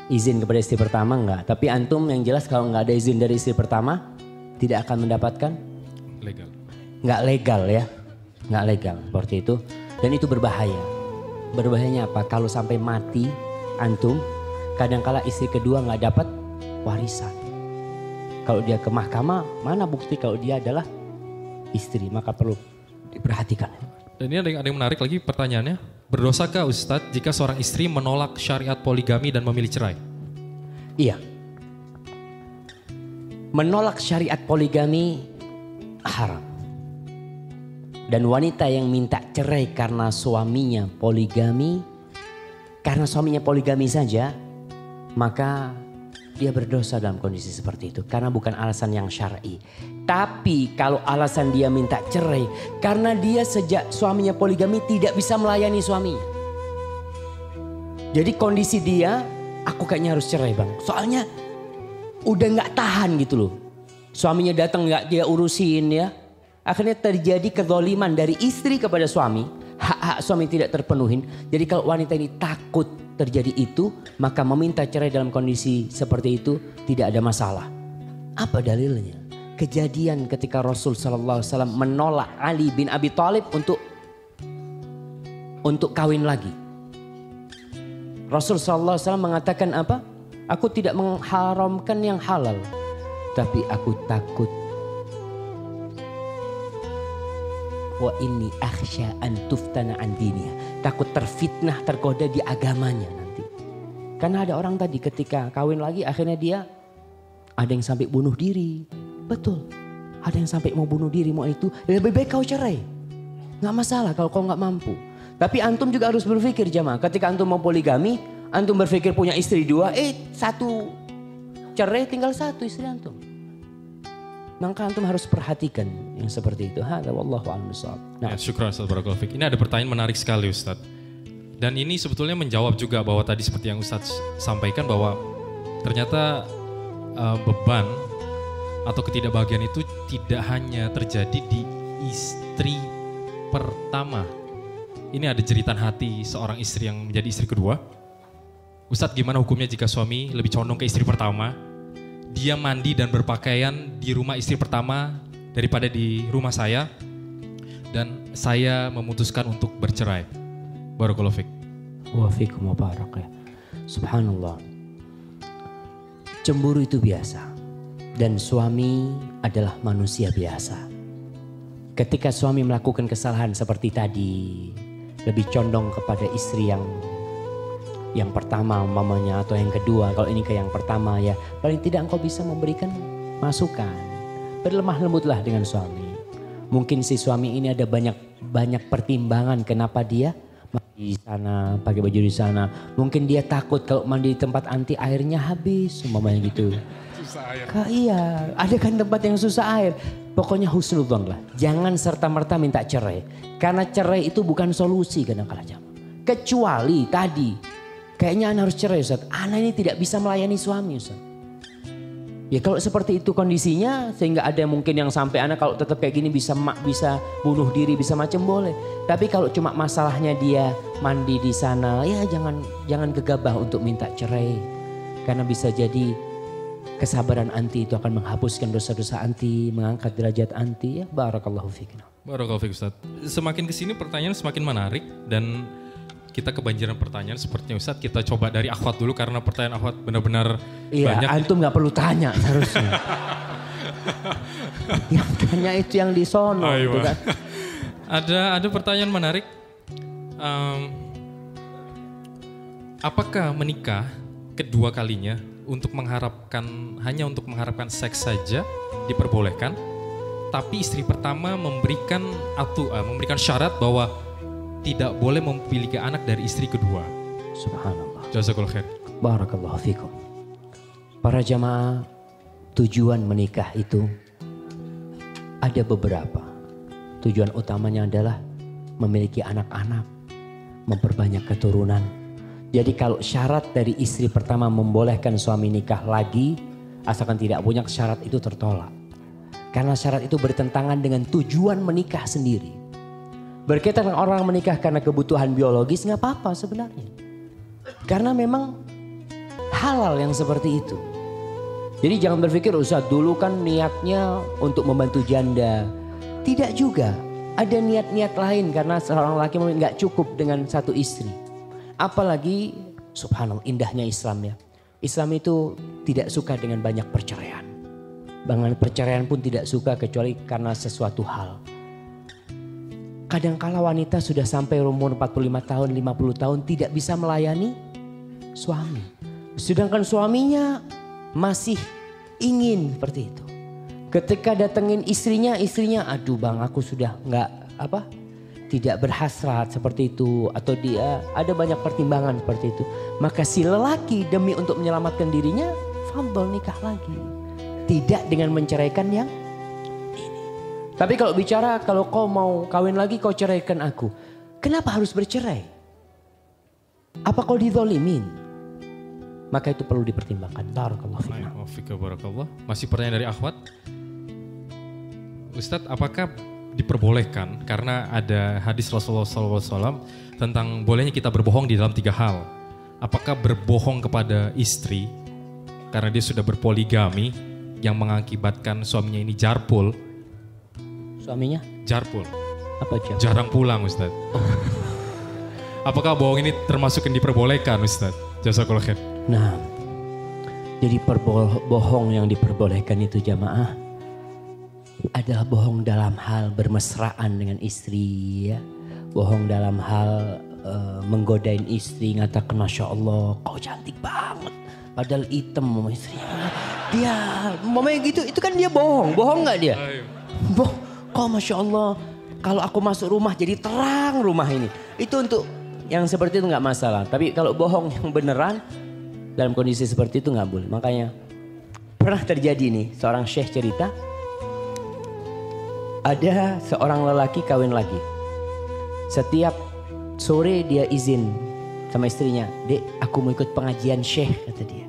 Izin kepada istri pertama enggak. Tapi antum yang jelas kalau enggak ada izin dari istri pertama tidak akan mendapatkan legal. Enggak legal ya. Enggak legal seperti itu. Dan itu berbahaya. Berbahayanya apa? Kalau sampai mati antum kadangkala istri kedua enggak dapat warisan. Kalau dia ke mahkamah mana bukti kalau dia adalah istri, maka perlu diperhatikan. Dan ini ada yang menarik lagi pertanyaannya. Berdosakah Ustadz jika seorang istri menolak syariat poligami dan memilih cerai? Iya. Menolak syariat poligami haram. Dan wanita yang minta cerai karena suaminya poligami saja, maka dia berdosa dalam kondisi seperti itu. Karena bukan alasan yang syar'i. Tapi kalau alasan dia minta cerai karena dia sejak suaminya poligami tidak bisa melayani suaminya. Jadi kondisi dia, aku kayaknya harus cerai bang. Soalnya udah gak tahan gitu loh. Suaminya datang gak dia urusin ya. Akhirnya terjadi kezaliman dari istri kepada suami. Hak-hak suami tidak terpenuhin. Jadi kalau wanita ini takut terjadi itu, maka meminta cerai dalam kondisi seperti itu tidak ada masalah. Apa dalilnya? Kejadian ketika Rasul SAW menolak Ali bin Abi Thalib untuk kawin lagi. Rasul SAW mengatakan apa? Aku tidak mengharamkan yang halal, tapi aku takut. Wa inni akhsha an tuftana an diniha. Takut terfitnah, tergoda di agamanya nanti. Karena ada orang tadi ketika kawin lagi akhirnya dia ada yang sampai bunuh diri. Betul. Ada yang sampai mau bunuh diri, mau itu. Lebih baik kau cerai. Gak masalah kalau kau gak mampu. Tapi antum juga harus berpikir jamaah. Ketika antum mau poligami, antum berpikir punya istri dua. Satu cerai tinggal satu istri antum. Maka antum harus perhatikan yang seperti itu. Hadza wallahu a'lam bishawab. Ya, syukran Ustaz Barakallahu Fik. Ini ada pertanyaan menarik sekali Ustaz. Dan ini sebetulnya menjawab juga bahwa tadi seperti yang Ustaz sampaikan bahwa ternyata beban atau ketidakbahagiaan itu tidak hanya terjadi di istri pertama. Ini ada jeritan hati seorang istri yang menjadi istri kedua. Ustadz, gimana hukumnya jika suami lebih condong ke istri pertama? Dia mandi dan berpakaian di rumah istri pertama daripada di rumah saya. Dan saya memutuskan untuk bercerai. Barakallahu fiik. Wa fiikum wa barak ya. Subhanallah. Cemburu itu biasa. Dan suami adalah manusia biasa. Ketika suami melakukan kesalahan seperti tadi, lebih condong kepada istri yang pertama mamanya atau yang kedua. Kalau ini ke yang pertama ya, paling tidak engkau bisa memberikan masukan. Berlemah lembutlah dengan suami. Mungkin si suami ini ada banyak pertimbangan kenapa dia mandi di sana, pakai baju di sana. Mungkin dia takut kalau mandi di tempat anti airnya habis, umpamanya gitu. Iya, ada kan tempat yang susah air. Pokoknya husnudzon lah. Jangan serta-merta minta cerai. Karena cerai itu bukan solusi kadang-kadang. Kecuali tadi, kayaknya anak harus cerai Ustaz. Anak ini tidak bisa melayani suami Ustaz. Ya kalau seperti itu kondisinya, sehingga ada mungkin yang sampai anak kalau tetap kayak gini bisa bunuh diri, bisa macam boleh. Tapi kalau cuma masalahnya dia mandi di sana, ya jangan gegabah untuk minta cerai. Karena bisa jadi kesabaran anti itu akan menghapuskan dosa-dosa anti, mengangkat derajat anti. Ya barakallahu fiik. Barakallahu fiik Ustaz. Semakin kesini pertanyaan semakin menarik dan kita kebanjiran pertanyaan sepertinya Ustaz. Kita coba dari akhwat dulu karena pertanyaan akhwat benar-benar banyak. Iya, antum gak perlu tanya seharusnya. Yang tanya itu yang di sono gitu kan. Ada pertanyaan menarik. Apakah menikah kedua kalinya hanya untuk mengharapkan seks saja diperbolehkan, tapi istri pertama memberikan syarat bahwa tidak boleh memiliki anak dari istri kedua? Subhanallah. Jazakallahu khair. Barakallahu fikum. Para jamaah, tujuan menikah itu ada beberapa. tujuan utamanya adalah memiliki anak-anak, memperbanyak keturunan. Jadi kalau syarat dari istri pertama membolehkan suami nikah lagi, asalkan tidak punya syarat itu tertolak. Karena syarat itu bertentangan dengan tujuan menikah sendiri. Berkaitan dengan orang menikah karena kebutuhan biologis nggak apa-apa sebenarnya. Karena memang halal yang seperti itu. Jadi jangan berpikir Ustaz dulu kan niatnya untuk membantu janda. Tidak juga. Ada niat-niat lain karena seorang laki nggak cukup dengan satu istri. Apalagi subhanallah indahnya Islam ya. Islam itu tidak suka dengan banyak perceraian. Banyak perceraian pun tidak suka kecuali karena sesuatu hal. Kadangkala wanita sudah sampai umur 45 tahun, 50 tahun tidak bisa melayani suami. Sedangkan suaminya masih ingin seperti itu. Ketika datengin istrinya aduh bang aku sudah tidak berhasrat seperti itu. Atau dia ada banyak pertimbangan seperti itu. Maka si lelaki demi untuk menyelamatkan dirinya, fadhol nikah lagi. Tidak dengan menceraikan yang ini. Tapi kalau bicara kalau kau mau kawin lagi kau ceraikan aku. Kenapa harus bercerai? Apa kau dizolimin? Maka itu perlu dipertimbangkan. Barakallah. Masih pertanyaan dari akhwat. Ustadz, apakah diperbolehkan karena ada hadis Rasulullah SAW tentang bolehnya kita berbohong di dalam 3 hal. Apakah berbohong kepada istri karena dia sudah berpoligami yang mengakibatkan suaminya ini jarpul. Suaminya? Jarpul. Apa jarpul? Jarang pulang Ustadz. Apakah bohong ini termasuk yang diperbolehkan Ustadz? Jazakallah khair. Nah, jadi bohong yang diperbolehkan itu jamaah adalah bohong dalam hal bermesraan dengan istri ya. Bohong dalam hal menggodain istri, ngatakan Masya Allah kau cantik banget. Padahal hitam sama istrinya. Dia mamanya gitu, itu kan dia bohong. Bohong gak dia? Kau Masya Allah kalau aku masuk rumah jadi terang rumah ini. Itu untuk yang seperti itu gak masalah. Tapi kalau bohong yang beneran dalam kondisi seperti itu gak boleh. Makanya pernah terjadi nih seorang syekh cerita. Ada seorang lelaki kawin lagi. Setiap sore dia izin sama istrinya. Dek aku mau ikut pengajian syekh kata dia.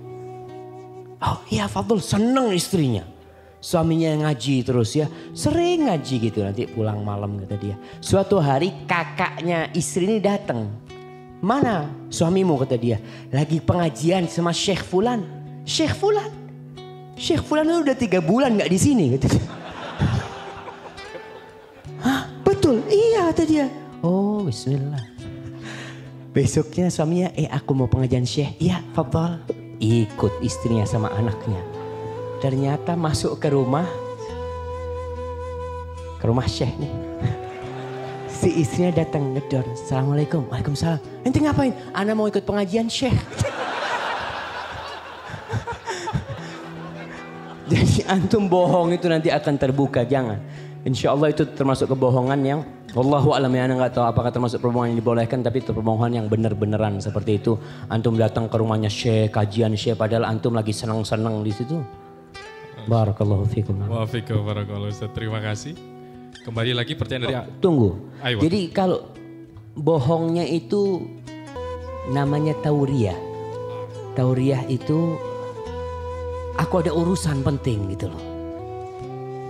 Oh iya fadl, seneng istrinya. Suaminya ngaji terus ya. Sering ngaji gitu nanti pulang malam kata dia. Suatu hari kakaknya istri ini datang. Mana suamimu kata dia. Lagi pengajian sama Syekh Fulan. Syekh Fulan? Syekh Fulan udah 3 bulan gak di sini kata dia. Betul, iya kata dia. Oh bismillah. Besoknya suaminya, aku mau pengajian syekh. Iya, fadhal. Ikut istrinya sama anaknya. Ternyata masuk ke rumah syekh nih. Si istrinya datang ngedor. Assalamualaikum, waalaikumsalam. Ente ngapain? Ana mau ikut pengajian syekh. Jadi antum bohong itu nanti akan terbuka, jangan. Insya Allah itu termasuk kebohongan yang wallahu a'lam ya, anda nggak tahu apakah termasuk perbohongan yang dibolehkan, tapi itu perbohongan yang benar-beneran seperti itu. Antum datang ke rumahnya syekh, kajian syekh, padahal antum lagi senang-senang di situ. Barakallahu fikum. Wa fikum barakallahu Ustaz. Terima kasih. Kembali lagi pertanyaan dari Tunggu. Ayo. Jadi kalau bohongnya itu namanya tauriyah. Tauriyah itu aku ada urusan penting gitu loh.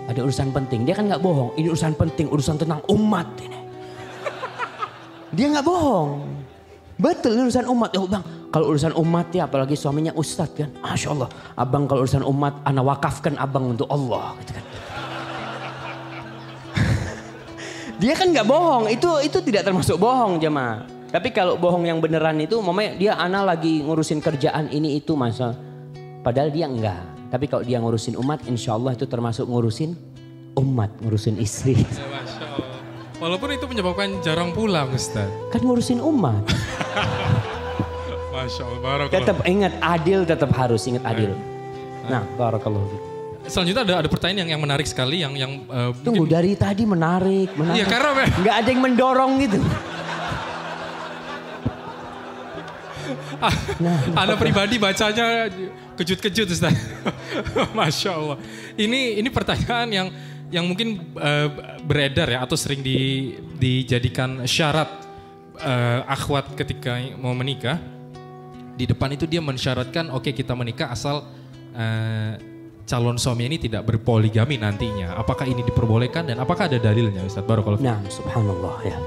Ada urusan penting, dia kan gak bohong. Ini urusan penting, urusan tentang umat ini. Dia gak bohong. Betul ini urusan umat. Ya bang, kalau urusan umat ya apalagi suaminya ustadz kan. Masya Allah, abang kalau urusan umat, ana wakafkan abang untuk Allah. Gitu kan. Dia kan gak bohong, itu tidak termasuk bohong jemaah. Tapi kalau bohong yang beneran itu, mamanya dia ana lagi ngurusin kerjaan ini itu masa. Padahal dia enggak. Tapi kalau dia ngurusin umat, insya Allah itu termasuk ngurusin umat, ngurusin istri. Ya, Masya Allah. Walaupun itu menyebabkan jarang pulang Ustaz. Kan ngurusin umat. Masya Allah, barakallah. Tetap ingat adil, tetap harus ingat adil. Nah, barakallah. Selanjutnya ada pertanyaan yang menarik sekali yang Tunggu, mungkin... dari tadi menarik. Iya karena nggak ada yang mendorong gitu. Anda pribadi bacanya kejut-kejut Ustaz. Masya Allah. Ini pertanyaan yang yang mungkin beredar ya atau sering dijadikan syarat akhwat ketika mau menikah. Di depan itu dia mensyaratkan oke, kita menikah asal calon suami ini tidak berpoligami nantinya. Apakah ini diperbolehkan dan apakah ada dalilnya Ustaz? Barakallahu fiik. Nah, subhanallah ya.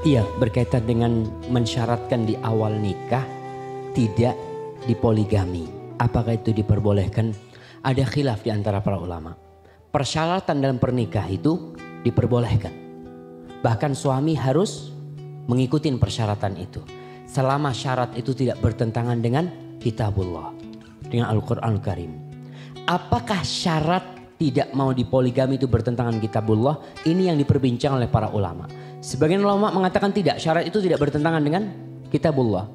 Iya, berkaitan dengan mensyaratkan di awal nikah tidak dipoligami. Apakah itu diperbolehkan? Ada khilaf di antara para ulama. Persyaratan dalam pernikah itu diperbolehkan. Bahkan suami harus mengikuti persyaratan itu. Selama syarat itu tidak bertentangan dengan kitabullah, dengan Al-Quran Karim. Apakah syarat tidak mau dipoligami itu bertentangan kitabullah? Ini yang diperbincang oleh para ulama. Sebagian ulama mengatakan tidak, syarat itu tidak bertentangan dengan kitabullah.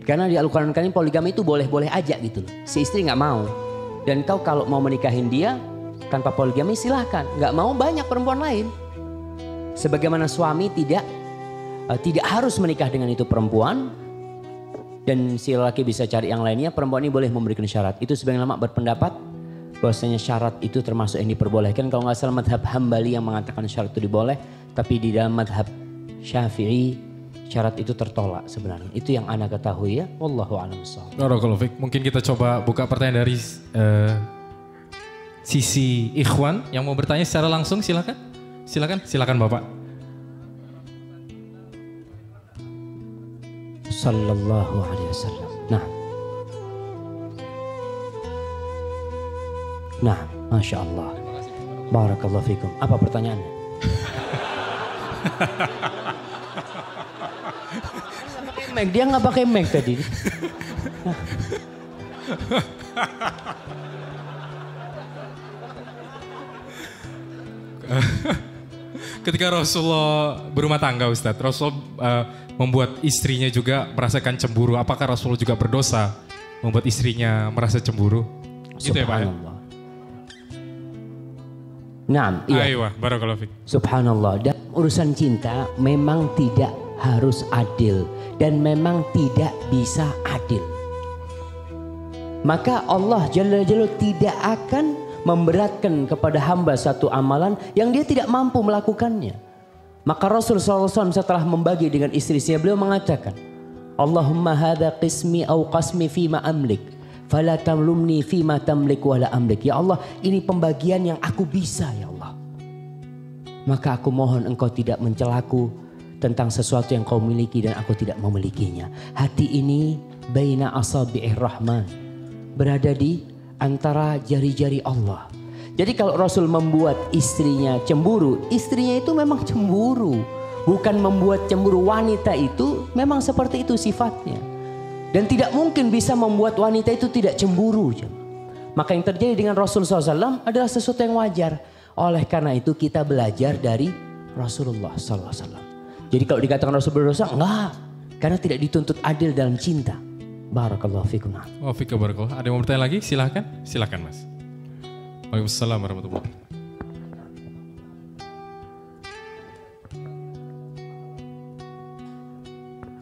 Karena di Al-Quran Karim poligami itu boleh-boleh aja gitu loh. Si istri gak mau. Dan kau kalau mau menikahin dia tanpa poligami silahkan. Gak mau banyak perempuan lain. Sebagaimana suami tidak harus menikah dengan itu perempuan. Dan si lelaki bisa cari yang lainnya. Perempuan ini boleh memberikan syarat. Itu sebagian ulama berpendapat bahwasanya syarat itu termasuk yang diperbolehkan. Kalau gak salah madhab Hambali yang mengatakan syarat itu diboleh. Tapi di dalam madhab Syafi'i syarat itu tertolak sebenarnya. Itu yang ana ketahui ya. Wallahu a'lam bishawab. Barakallahu fiik. Mungkin kita coba buka pertanyaan dari sisi ikhwan yang mau bertanya secara langsung, silakan. Silakan Bapak. Sallallahu alaihi wasallam. Nah, Masya Allah. Barakallahu fikum. Apa pertanyaannya? Dia nggak pakai mic tadi. Ketika Rasulullah berumah tangga Ustadz, Rasulullah membuat istrinya juga merasakan cemburu. Apakah Rasulullah juga berdosa membuat istrinya merasa cemburu? Gitu ya Pak ya? Nah, iya. Aiyah, barakallahu fiik. Subhanallah. Dan urusan cinta memang tidak harus adil dan memang tidak bisa adil. Maka Allah Jalla Jalla tidak akan memberatkan kepada hamba satu amalan yang dia tidak mampu melakukannya. Maka Rasul SAW setelah membagi dengan istri-istrinya beliau mengatakan, Allahumma hadha qismi au qasmi fima amlik, fala tamlumni fima tamlik wala amlik. Ya Allah, ini pembagian yang aku bisa ya Allah. Maka aku mohon engkau tidak mencelaku tentang sesuatu yang kau miliki dan aku tidak memilikinya. Hati ini baina asabi'ir rahman, berada di antara jari-jari Allah. Jadi kalau Rasul membuat istrinya cemburu, istrinya itu memang cemburu. Bukan membuat cemburu, wanita itu memang seperti itu sifatnya. Dan tidak mungkin bisa membuat wanita itu tidak cemburu. Maka yang terjadi dengan Rasul SAW adalah sesuatu yang wajar. Oleh karena itu kita belajar dari Rasulullah SAW. Jadi kalau dikatakan Rasul berdosa, enggak. Karena tidak dituntut adil dalam cinta. Barakallahu fikum. Wa fikum barakallah. Ada yang mau bertanya lagi? Silakan Mas. Waalaikumsalam warahmatullahi.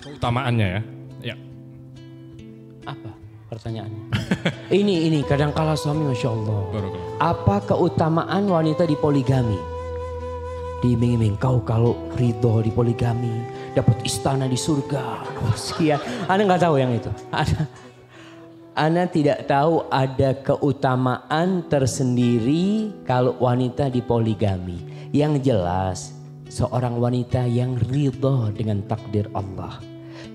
Keutamaannya ya. Ya. Apa pertanyaannya? ini kadang kala suami Masya Allah. Barakallah. Apa keutamaan wanita di poligami? Diiming-iming kau kalau ridho di poligami dapat istana di surga. Sekian. Anda nggak tahu yang itu. Anda tidak tahu ada keutamaan tersendiri kalau wanita di poligami. Yang jelas seorang wanita yang ridho dengan takdir Allah,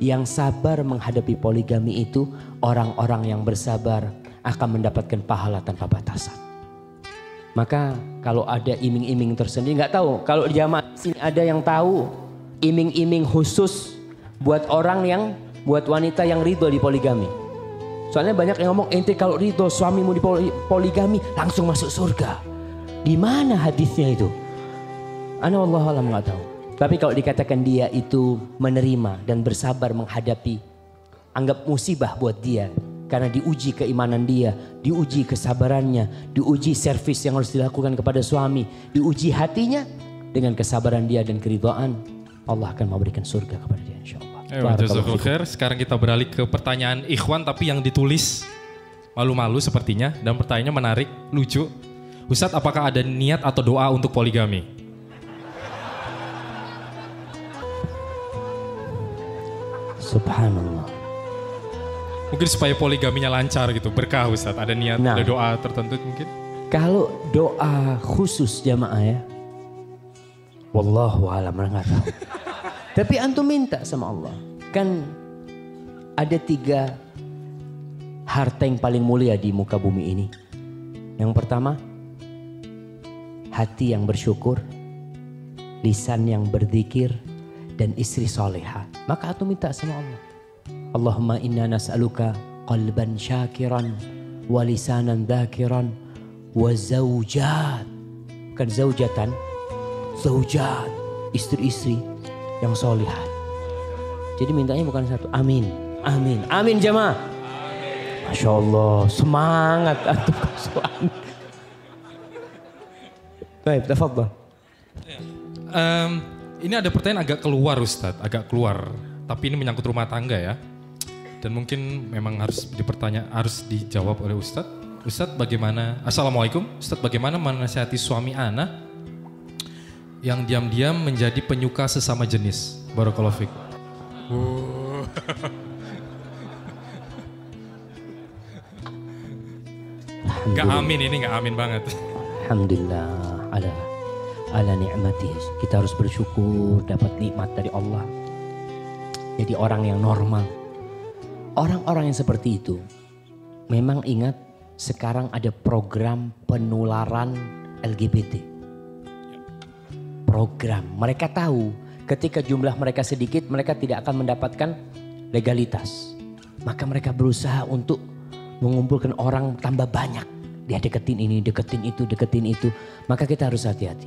yang sabar menghadapi poligami itu, orang-orang yang bersabar akan mendapatkan pahala tanpa batasan. Maka kalau ada iming-iming tersendiri, nggak tahu kalau di jamaah sini ada yang tahu iming-iming khusus buat wanita yang ridho di poligami. Soalnya banyak yang ngomong, ente kalau ridho suamimu di poligami langsung masuk surga. Di mana hadisnya itu? Ana wallahualam nggak tahu. Tapi kalau dikatakan dia itu menerima dan bersabar menghadapi, anggap musibah buat dia. Karena diuji keimanan dia, diuji kesabarannya, diuji servis yang harus dilakukan kepada suami, diuji hatinya dengan kesabaran dia dan keridhaan, Allah akan memberikan surga kepada dia insyaallah. Jazakallahu khair. Sekarang kita beralih ke pertanyaan ikhwan tapi yang ditulis malu-malu sepertinya dan pertanyaannya menarik, lucu. Ustadz, apakah ada niat atau doa untuk poligami? Subhanallah. Mungkin supaya poligaminya lancar gitu, berkah Ustadz. Ada niat, Nah, ada doa tertentu mungkin? kalau doa khusus jamaah ya, wallahu a'lam, nggak tahu. Tapi antum minta sama Allah. Kan ada 3 harta yang paling mulia di muka bumi ini. Yang pertama, hati yang bersyukur, lisan yang berzikir, dan istri solehah. Maka antum minta sama Allah. Allahumma inna nas'aluka qalban syakiran wa lisanan dzakiran wa zaujat. Bukan zaujatan, zaujat, istri-istri yang solihat. Jadi mintanya bukan satu, amin, amin, amin jamaah. Masya Allah, semangat antum amin. Baik, tafadhal. Ini ada pertanyaan agak keluar Ustadz, agak keluar. Tapi ini menyangkut rumah tangga ya. Dan mungkin memang harus harus dijawab oleh Ustadz. Ustadz bagaimana, Assalamualaikum. Ustadz bagaimana menasihati suami ana yang diam-diam menjadi penyuka sesama jenis? Barakallahu fiik. Gak amin, ini gak amin banget. Alhamdulillah ala ni'matih. Kita harus bersyukur dapat nikmat dari Allah. Jadi orang yang normal. Orang-orang yang seperti itu memang ingat sekarang ada program penularan LGBT. Program. Mereka tahu ketika jumlah mereka sedikit mereka tidak akan mendapatkan legalitas. Maka mereka berusaha untuk mengumpulkan orang tambah banyak. Dia deketin ini, deketin itu. Maka kita harus hati-hati.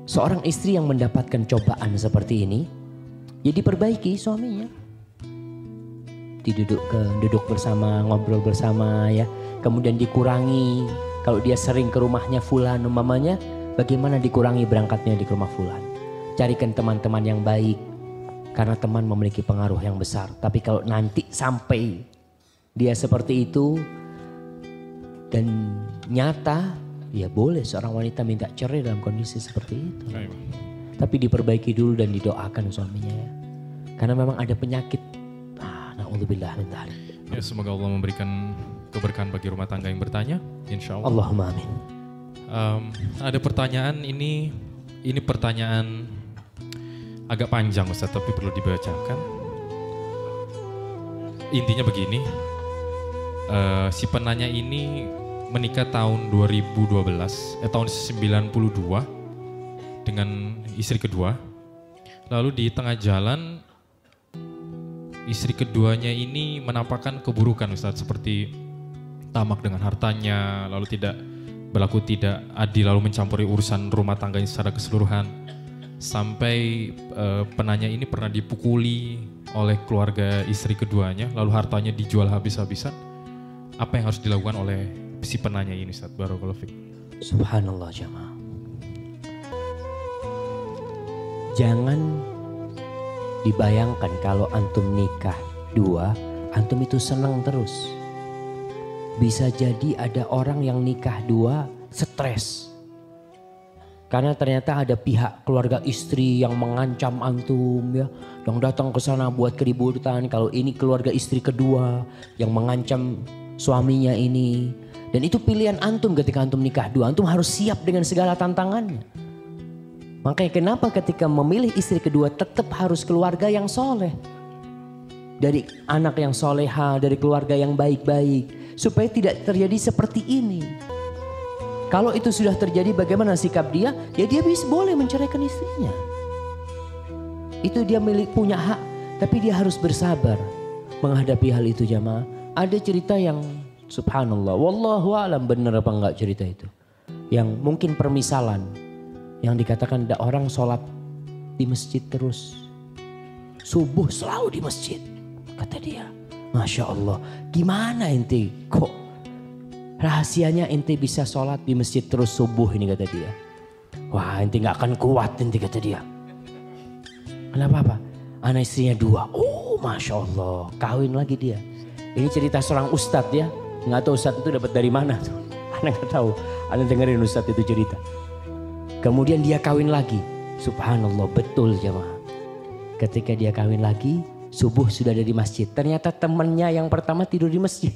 Seorang istri yang mendapatkan cobaan seperti ini, ya diperbaiki suaminya. Duduk bersama, ngobrol bersama ya. Kemudian dikurangi. Kalau dia sering ke rumahnya fulan umpamanya, bagaimana dikurangi berangkatnya di rumah fulan. Carikan teman-teman yang baik. Karena teman memiliki pengaruh yang besar. Tapi kalau nanti sampai dia seperti itu dan nyata, ya boleh seorang wanita minta cerai dalam kondisi seperti itu. Tapi diperbaiki dulu dan didoakan suaminya ya. Karena memang ada penyakit. Na'udzubillah min dzalik. Ya, semoga Allah memberikan keberkahan bagi rumah tangga yang bertanya, insya Allah. Allahumma amin. Ada pertanyaan ini pertanyaan agak panjang Ustaz, tapi perlu dibacakan. Intinya begini, si penanya ini menikah tahun 2012, tahun 92 dengan istri kedua. Lalu di tengah jalan istri keduanya ini menampakkan keburukan Ustaz, seperti tamak dengan hartanya, lalu tidak adil, lalu mencampuri urusan rumah tangganya secara keseluruhan. Sampai penanya ini pernah dipukuli oleh keluarga istri keduanya, lalu hartanya dijual habis-habisan. Apa yang harus dilakukan oleh si penanya ini Ustaz? Barakallahu fiik. Subhanallah jamaah. Jangan dibayangkan kalau antum nikah 2, antum itu senang terus. Bisa jadi ada orang yang nikah 2 stres. Karena ternyata ada pihak keluarga istri yang mengancam antum ya. Yang datang ke sana buat keributan. Kalau ini keluarga istri kedua yang mengancam suaminya ini. Dan itu pilihan antum ketika antum nikah 2. Antum harus siap dengan segala tantangannya. Makanya kenapa ketika memilih istri kedua tetap harus keluarga yang soleh. Dari anak yang soleha, dari keluarga yang baik-baik. Supaya tidak terjadi seperti ini. Kalau itu sudah terjadi bagaimana sikap dia? Ya dia bisa boleh menceraikan istrinya. Itu dia punya hak. Tapi dia harus bersabar menghadapi hal itu jamaah. Ada cerita yang subhanallah. Wallahu a'lam benar apa enggak cerita itu. Yang mungkin permisalan. Yang dikatakan ada orang sholat di masjid terus. Subuh selalu di masjid. Kata dia. Masya Allah. Gimana ente kok rahasianya ente bisa sholat di masjid terus subuh ini kata dia. Wah ente gak akan kuat ente kata dia. Kenapa apa? Anak istrinya 2. Oh Masya Allah. Kawin lagi dia. Ini cerita seorang ustadz ya. Gak tahu ustadz itu dapat dari mana tuh. Anda nggak tahu. Anda dengerin Ustadz itu cerita. Kemudian dia kawin lagi. Subhanallah, betul jemaah. Ketika dia kawin lagi, subuh sudah ada di masjid. Ternyata temannya yang pertama tidur di masjid.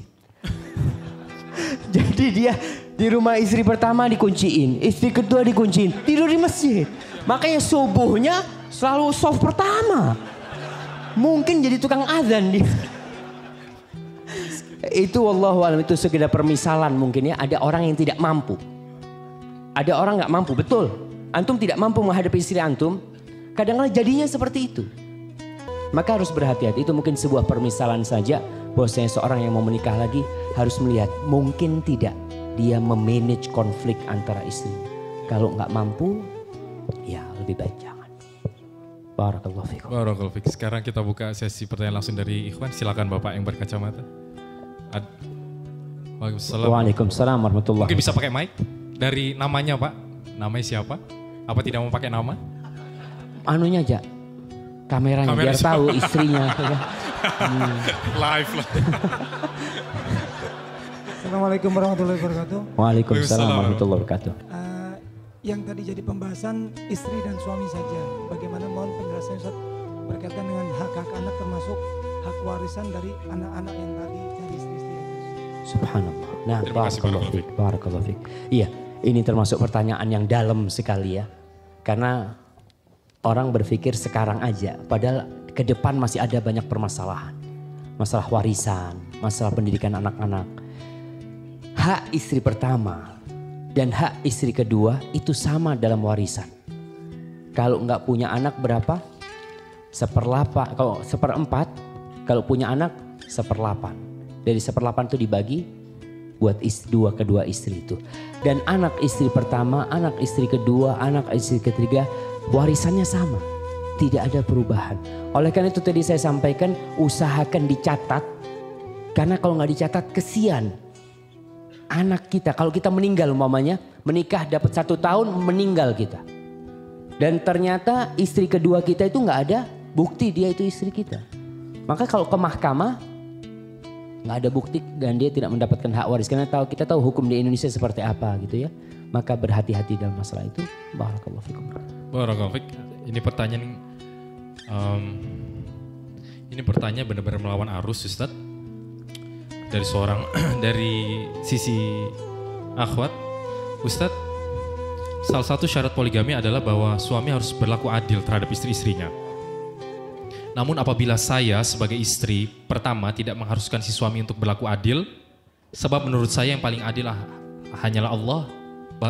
Jadi dia di rumah istri pertama dikunciin, istri kedua dikunciin, tidur di masjid. Makanya subuhnya selalu soft pertama. Mungkin jadi tukang azan dia. Itu wallahu alam, itu sekedar permisalan mungkin ya. Ada orang yang tidak mampu. Ada orang nggak mampu, betul. Antum tidak mampu menghadapi istri antum. Kadang-kadang jadinya seperti itu. Maka harus berhati-hati. Itu mungkin sebuah permisalan saja. Bahwasanya seorang yang mau menikah lagi harus melihat mungkin tidak dia memanage konflik antara istri. Kalau nggak mampu, ya lebih baik jangan. Barakallahu fikum. Barakallahu fikum. Sekarang kita buka sesi pertanyaan langsung dari Ikhwan. Silakan Bapak yang berkacamata. Waalaikumsalam. Waalaikumsalam warahmatullahi. Mungkin bisa pakai mic. Dari namanya Pak. Namanya siapa? Apa tidak mau pakai nama? Anunya aja. Kameranya biar tahu istrinya. Live lah. Assalamualaikum warahmatullahi wabarakatuh. Waalaikumsalam warahmatullahi wabarakatuh. Yang tadi jadi pembahasan istri dan suami saja. Bagaimana mohon penjelasannya Ustaz berkaitan dengan hak-hak anak termasuk hak warisan dari anak-anak yang tadi dari istri-istri itu. Subhanallah. Nah, barakallahu fiik. Barakallahu fiik. Iya, ini termasuk pertanyaan yang dalam sekali ya. Karena orang berpikir sekarang aja, padahal ke depan masih ada banyak permasalahan. Masalah warisan, masalah pendidikan anak-anak. Hak istri pertama dan hak istri kedua itu sama dalam warisan. Kalau nggak punya anak berapa? 1/8, kalau 1/4, kalau punya anak 1/8. Dari 1/8 itu dibagi buat kedua istri itu. Dan anak istri pertama, anak istri kedua, anak istri ketiga warisannya sama. Tidak ada perubahan. Oleh karena itu tadi saya sampaikan usahakan dicatat. Karena kalau nggak dicatat kesian. Anak kita kalau kita meninggal umpamanya menikah dapat 1 tahun meninggal kita. Dan ternyata istri kedua kita itu nggak ada bukti dia itu istri kita. Maka kalau ke mahkamah nggak ada bukti dan dia tidak mendapatkan hak waris. Karena kita tahu hukum di Indonesia seperti apa gitu ya. Maka berhati-hati dalam masalah itu. Barakallahu fikum. Barakallahu fik. Ini pertanyaan benar-benar melawan arus Ustaz. Dari seorang dari sisi akhwat, Ustaz, salah satu syarat poligami adalah bahwa suami harus berlaku adil terhadap istri-istrinya. Namun apabila saya sebagai istri pertama tidak mengharuskan si suami untuk berlaku adil, sebab menurut saya yang paling adil hanyalah Allah,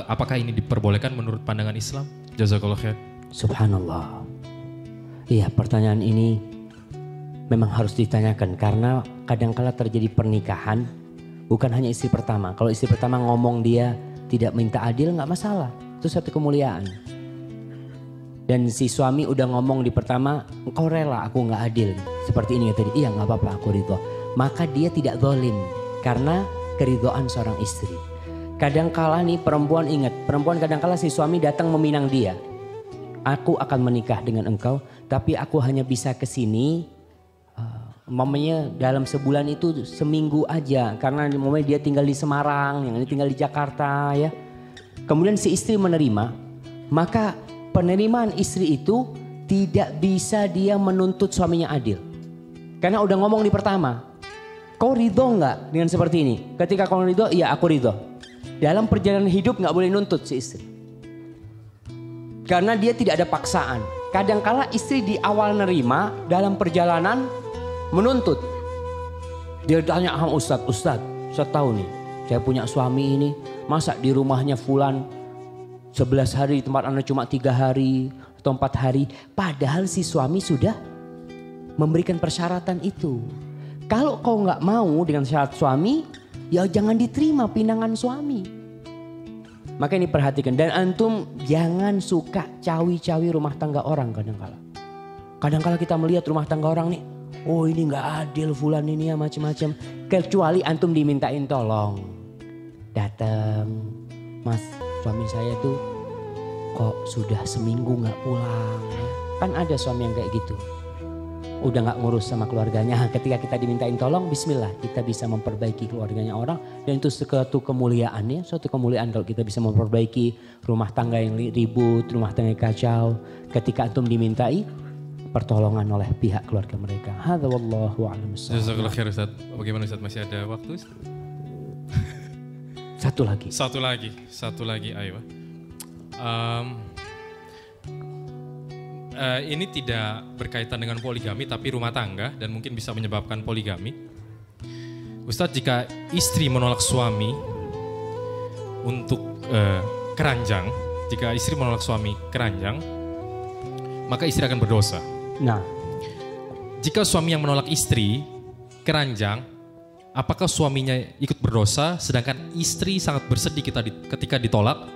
apakah ini diperbolehkan menurut pandangan Islam? Jazakallahu khair. Subhanallah. Iya, pertanyaan ini memang harus ditanyakan karena kadangkala terjadi pernikahan bukan hanya istri pertama. Kalau istri pertama ngomong dia tidak minta adil nggak masalah, itu satu kemuliaan. Dan si suami udah ngomong di pertama, engkau rela aku nggak adil seperti ini tadi. Iya nggak apa-apa aku ridho. Maka dia tidak zalim karena keridhaan seorang istri. Kadangkala nih perempuan ingat, perempuan kadangkala si suami datang meminang dia. Aku akan menikah dengan engkau, tapi aku hanya bisa kesini. Mamanya dalam sebulan itu seminggu aja karena mamanya dia tinggal di Semarang, yang ini tinggal di Jakarta ya. Kemudian si istri menerima, maka penerimaan istri itu tidak bisa dia menuntut suaminya adil. Karena udah ngomong di pertama, kau ridho nggak dengan seperti ini? Ketika kau ridho, iya aku ridho. Dalam perjalanan hidup nggak boleh nuntut si istri. Karena dia tidak ada paksaan. Kadangkala istri di awal nerima dalam perjalanan menuntut. Dia tanya sama Ustadz tahu nih saya punya suami ini, masa di rumahnya fulan 11 hari, di tempat anda cuma 3 hari atau 4 hari. Padahal si suami sudah memberikan persyaratan itu. Kalau kau nggak mau dengan syarat suami, ya jangan diterima pinangan suami. Maka ini perhatikan. Dan antum jangan suka cawi-cawi rumah tangga orang kadangkala. Kadangkala kita melihat rumah tangga orang nih, oh ini nggak adil fulan ini ya macam-macam. Kecuali antum dimintain tolong. Datang, mas suami saya tuh kok sudah seminggu nggak pulang. Kan ada suami yang kayak gitu. udah nggak ngurus sama keluarganya. Ketika kita dimintain tolong, bismillah kita bisa memperbaiki keluarganya orang. Dan itu suatu kemuliaan ya, suatu kemuliaan kalau kita bisa memperbaiki rumah tangga yang ribut, rumah tangga yang kacau. Ketika antum dimintai pertolongan oleh pihak keluarga mereka. Hadza wallahu a'lam. Jazakallah khair Ustaz. Bagaimana Ustaz, masih ada waktu Ustaz? Satu lagi, ayo. Ini tidak berkaitan dengan poligami tapi rumah tangga dan mungkin bisa menyebabkan poligami. Ustadz, jika istri menolak suami untuk keranjang, jika istri menolak suami keranjang, maka istri akan berdosa. Nah, jika suami yang menolak istri keranjang, apakah suaminya ikut berdosa sedangkan istri sangat bersedih ketika ditolak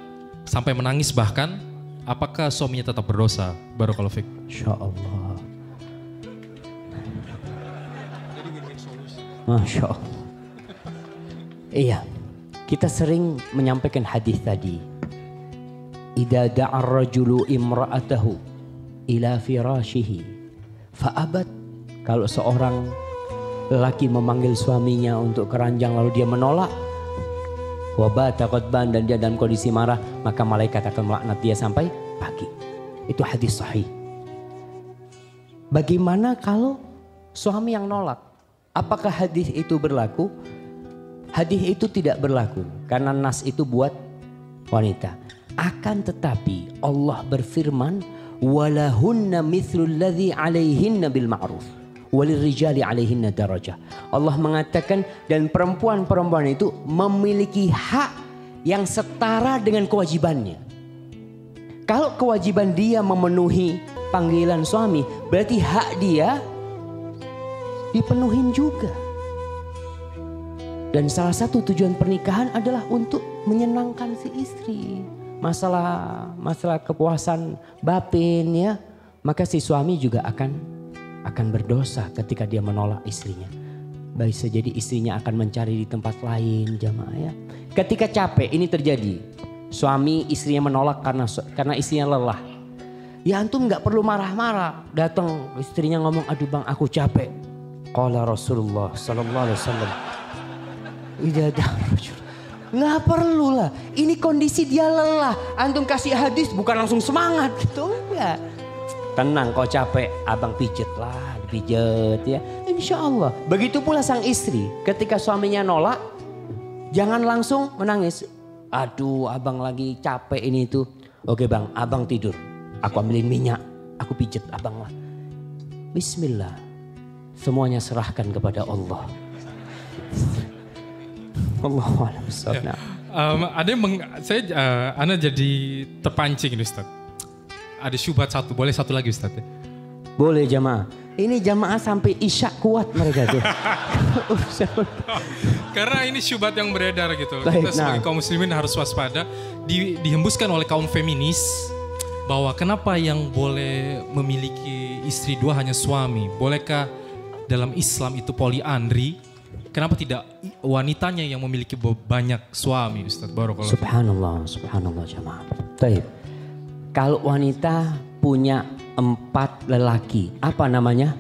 sampai menangis bahkan? Apakah suaminya tetap berdosa? Barakallahu fiik. insyaallah. Masya Allah. Iya, kita sering menyampaikan hadis tadi. Idza da'a ar-rajulu imra'atahu ila firashihi fa'abat. Kalau seorang lelaki memanggil suaminya untuk keranjang lalu dia menolak, wabata qadban, dan dia dalam kondisi marah, maka malaikat akan melaknat dia sampai pagi. Itu hadis sahih. Bagaimana kalau suami yang nolak? Apakah hadis itu berlaku? Hadis itu tidak berlaku karena nas itu buat wanita. Akan tetapi Allah berfirman, walahunna mithlul ladzi 'alaihinna bil ma'ruf walirrijali 'alaihinna darajah. Allah mengatakan dan perempuan-perempuan itu memiliki hak yang setara dengan kewajibannya. Kalau kewajiban dia memenuhi panggilan suami, berarti hak dia dipenuhin juga. Dan salah satu tujuan pernikahan adalah untuk menyenangkan si istri. Masalah kepuasan batin ya, maka si suami juga akan berdosa ketika dia menolak istrinya. Baik saja jadi istrinya akan mencari di tempat lain, jamaah ya. Ketika capek ini terjadi, suami istrinya menolak karena istrinya lelah. Ya antum nggak perlu marah-marah. Datang istrinya ngomong, aduh bang aku capek. Qala Rasulullah sallallahu alaihi wasallam, nggak perlu lah. Ini kondisi dia lelah. Antum kasih hadis bukan langsung semangat gitu ya. Tenang kau capek, abang pijet lah, dipijet ya. Insya Allah. Begitu pula sang istri, ketika suaminya nolak, jangan langsung menangis. Aduh abang lagi capek ini itu. Oke bang, abang tidur. Aku ambilin minyak, aku pijet abang lah. Bismillah. Semuanya serahkan kepada Allah. Allahu'alam. Ya. Ana jadi terpancing ini Ustaz. Ada syubhat satu, boleh satu lagi Ustaz ya? Boleh jamaah. Ini jamaah sampai isya kuat mereka tuh. Karena ini syubhat yang beredar gitu. Baik, kita sebagai kaum muslimin harus waspada. Dihembuskan oleh kaum feminis bahwa kenapa yang boleh memiliki istri dua hanya suami? Bolehkah dalam Islam itu poliandri? Kenapa tidak wanitanya yang memiliki banyak suami Ustaz? Barakallahu. Subhanallah jamaah. Baik. Kalau wanita punya 4 lelaki, apa namanya?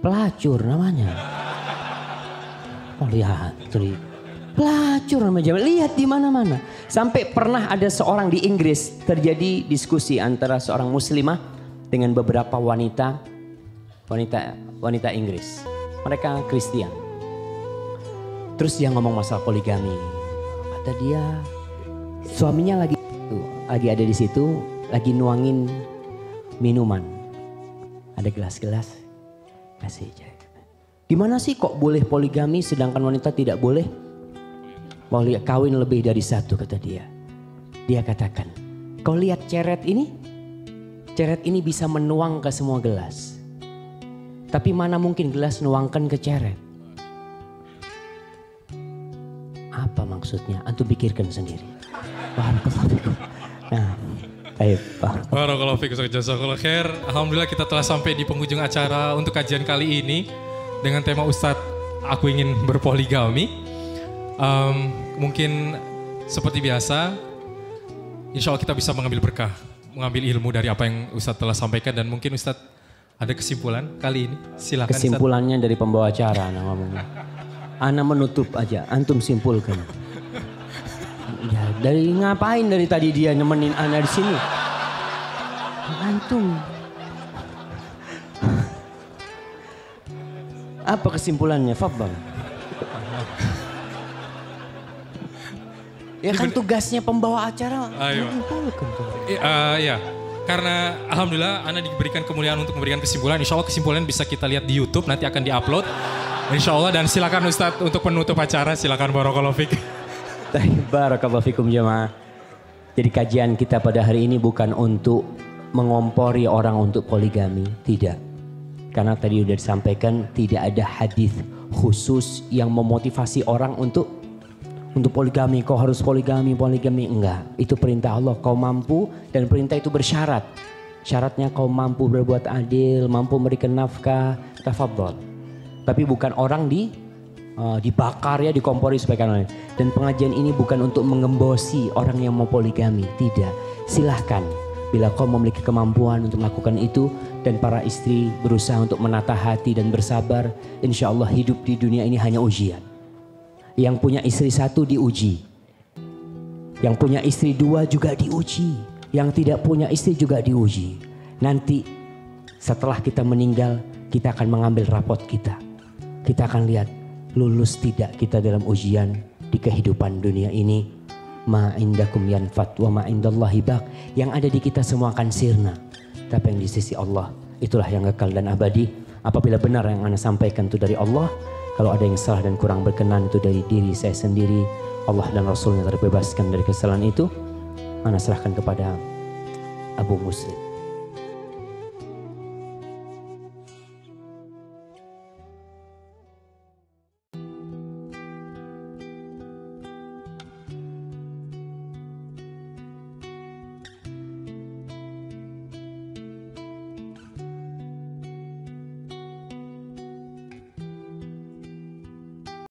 Pelacur namanya. Poliandri. Pelacur namanya. Lihat di mana-mana. Sampai pernah ada seorang di Inggris terjadi diskusi antara seorang muslimah dengan beberapa wanita Inggris. Mereka Kristen. Terus dia ngomong masalah poligami. Kata dia, suaminya lagi ada di situ, lagi nuangin minuman. Ada gelas-gelas, kasih aja. Gimana sih kok boleh poligami sedangkan wanita tidak boleh? Boleh kawin lebih dari satu, kata dia. Dia katakan, kau lihat ceret ini bisa menuang ke semua gelas. Tapi mana mungkin gelas nuangkan ke ceret? Apa maksudnya? Antum pikirkan sendiri. Nah, baik Pak. Barakallahu fiik, jazakallahu khair. Alhamdulillah kita telah sampai di penghujung acara untuk kajian kali ini dengan tema Ustadz, aku ingin berpoligami. Mungkin seperti biasa, insya Allah kita bisa mengambil berkah, mengambil ilmu dari apa yang Ustadz telah sampaikan, dan mungkin Ustadz Ada kesimpulan kali ini? Silakan. Kesimpulannya dari pembawa acara Ana ngomongnya. Ana menutup aja, antum simpulkan. Ya, dari ngapain dari tadi dia nemenin Ana di sini? Antum. Apa kesimpulannya, Fadhal? Ya kan tugasnya pembawa acara. Ayo. Ya, karena alhamdulillah Ana diberikan kemuliaan untuk memberikan kesimpulan. Insya Allah kesimpulan bisa kita lihat di YouTube, nanti akan diupload. Insya Allah, dan silakan Ustadz untuk penutup acara, silakan barakallahu fik. Barakallahu fikum jamaah. Jadi kajian kita pada hari ini bukan untuk mengompori orang untuk poligami, tidak. Karena tadi sudah disampaikan tidak ada hadis khusus yang memotivasi orang untuk poligami. Kau harus poligami, enggak. Itu perintah Allah, kau mampu, dan perintah itu bersyarat. Syaratnya kau mampu berbuat adil, mampu memberikan nafkah, tafadhol. Tapi bukan orang dibakar ya, dikompori supaya kan lain. Dan pengajian ini bukan untuk mengembosi orang yang mau poligami, tidak. Silahkan bila kau memiliki kemampuan untuk melakukan itu, dan para istri berusaha untuk menata hati dan bersabar, insya Allah hidup di dunia ini hanya ujian. Yang punya istri 1 diuji, yang punya istri 2 juga diuji, yang tidak punya istri juga diuji. Nanti setelah kita meninggal, kita akan mengambil rapot kita. Kita akan lihat lulus tidak kita dalam ujian di kehidupan dunia ini. Ma indakum yanfat wa ma indallahi baq. Yang ada di kita semua akan sirna, tapi yang di sisi Allah itulah yang kekal dan abadi. Apabila benar yang Ana sampaikan itu dari Allah, kalau ada yang salah dan kurang berkenan itu dari diri saya sendiri, Allah dan Rasulnya terbebaskan dari kesalahan itu. Ana serahkan kepada Abu Muslim.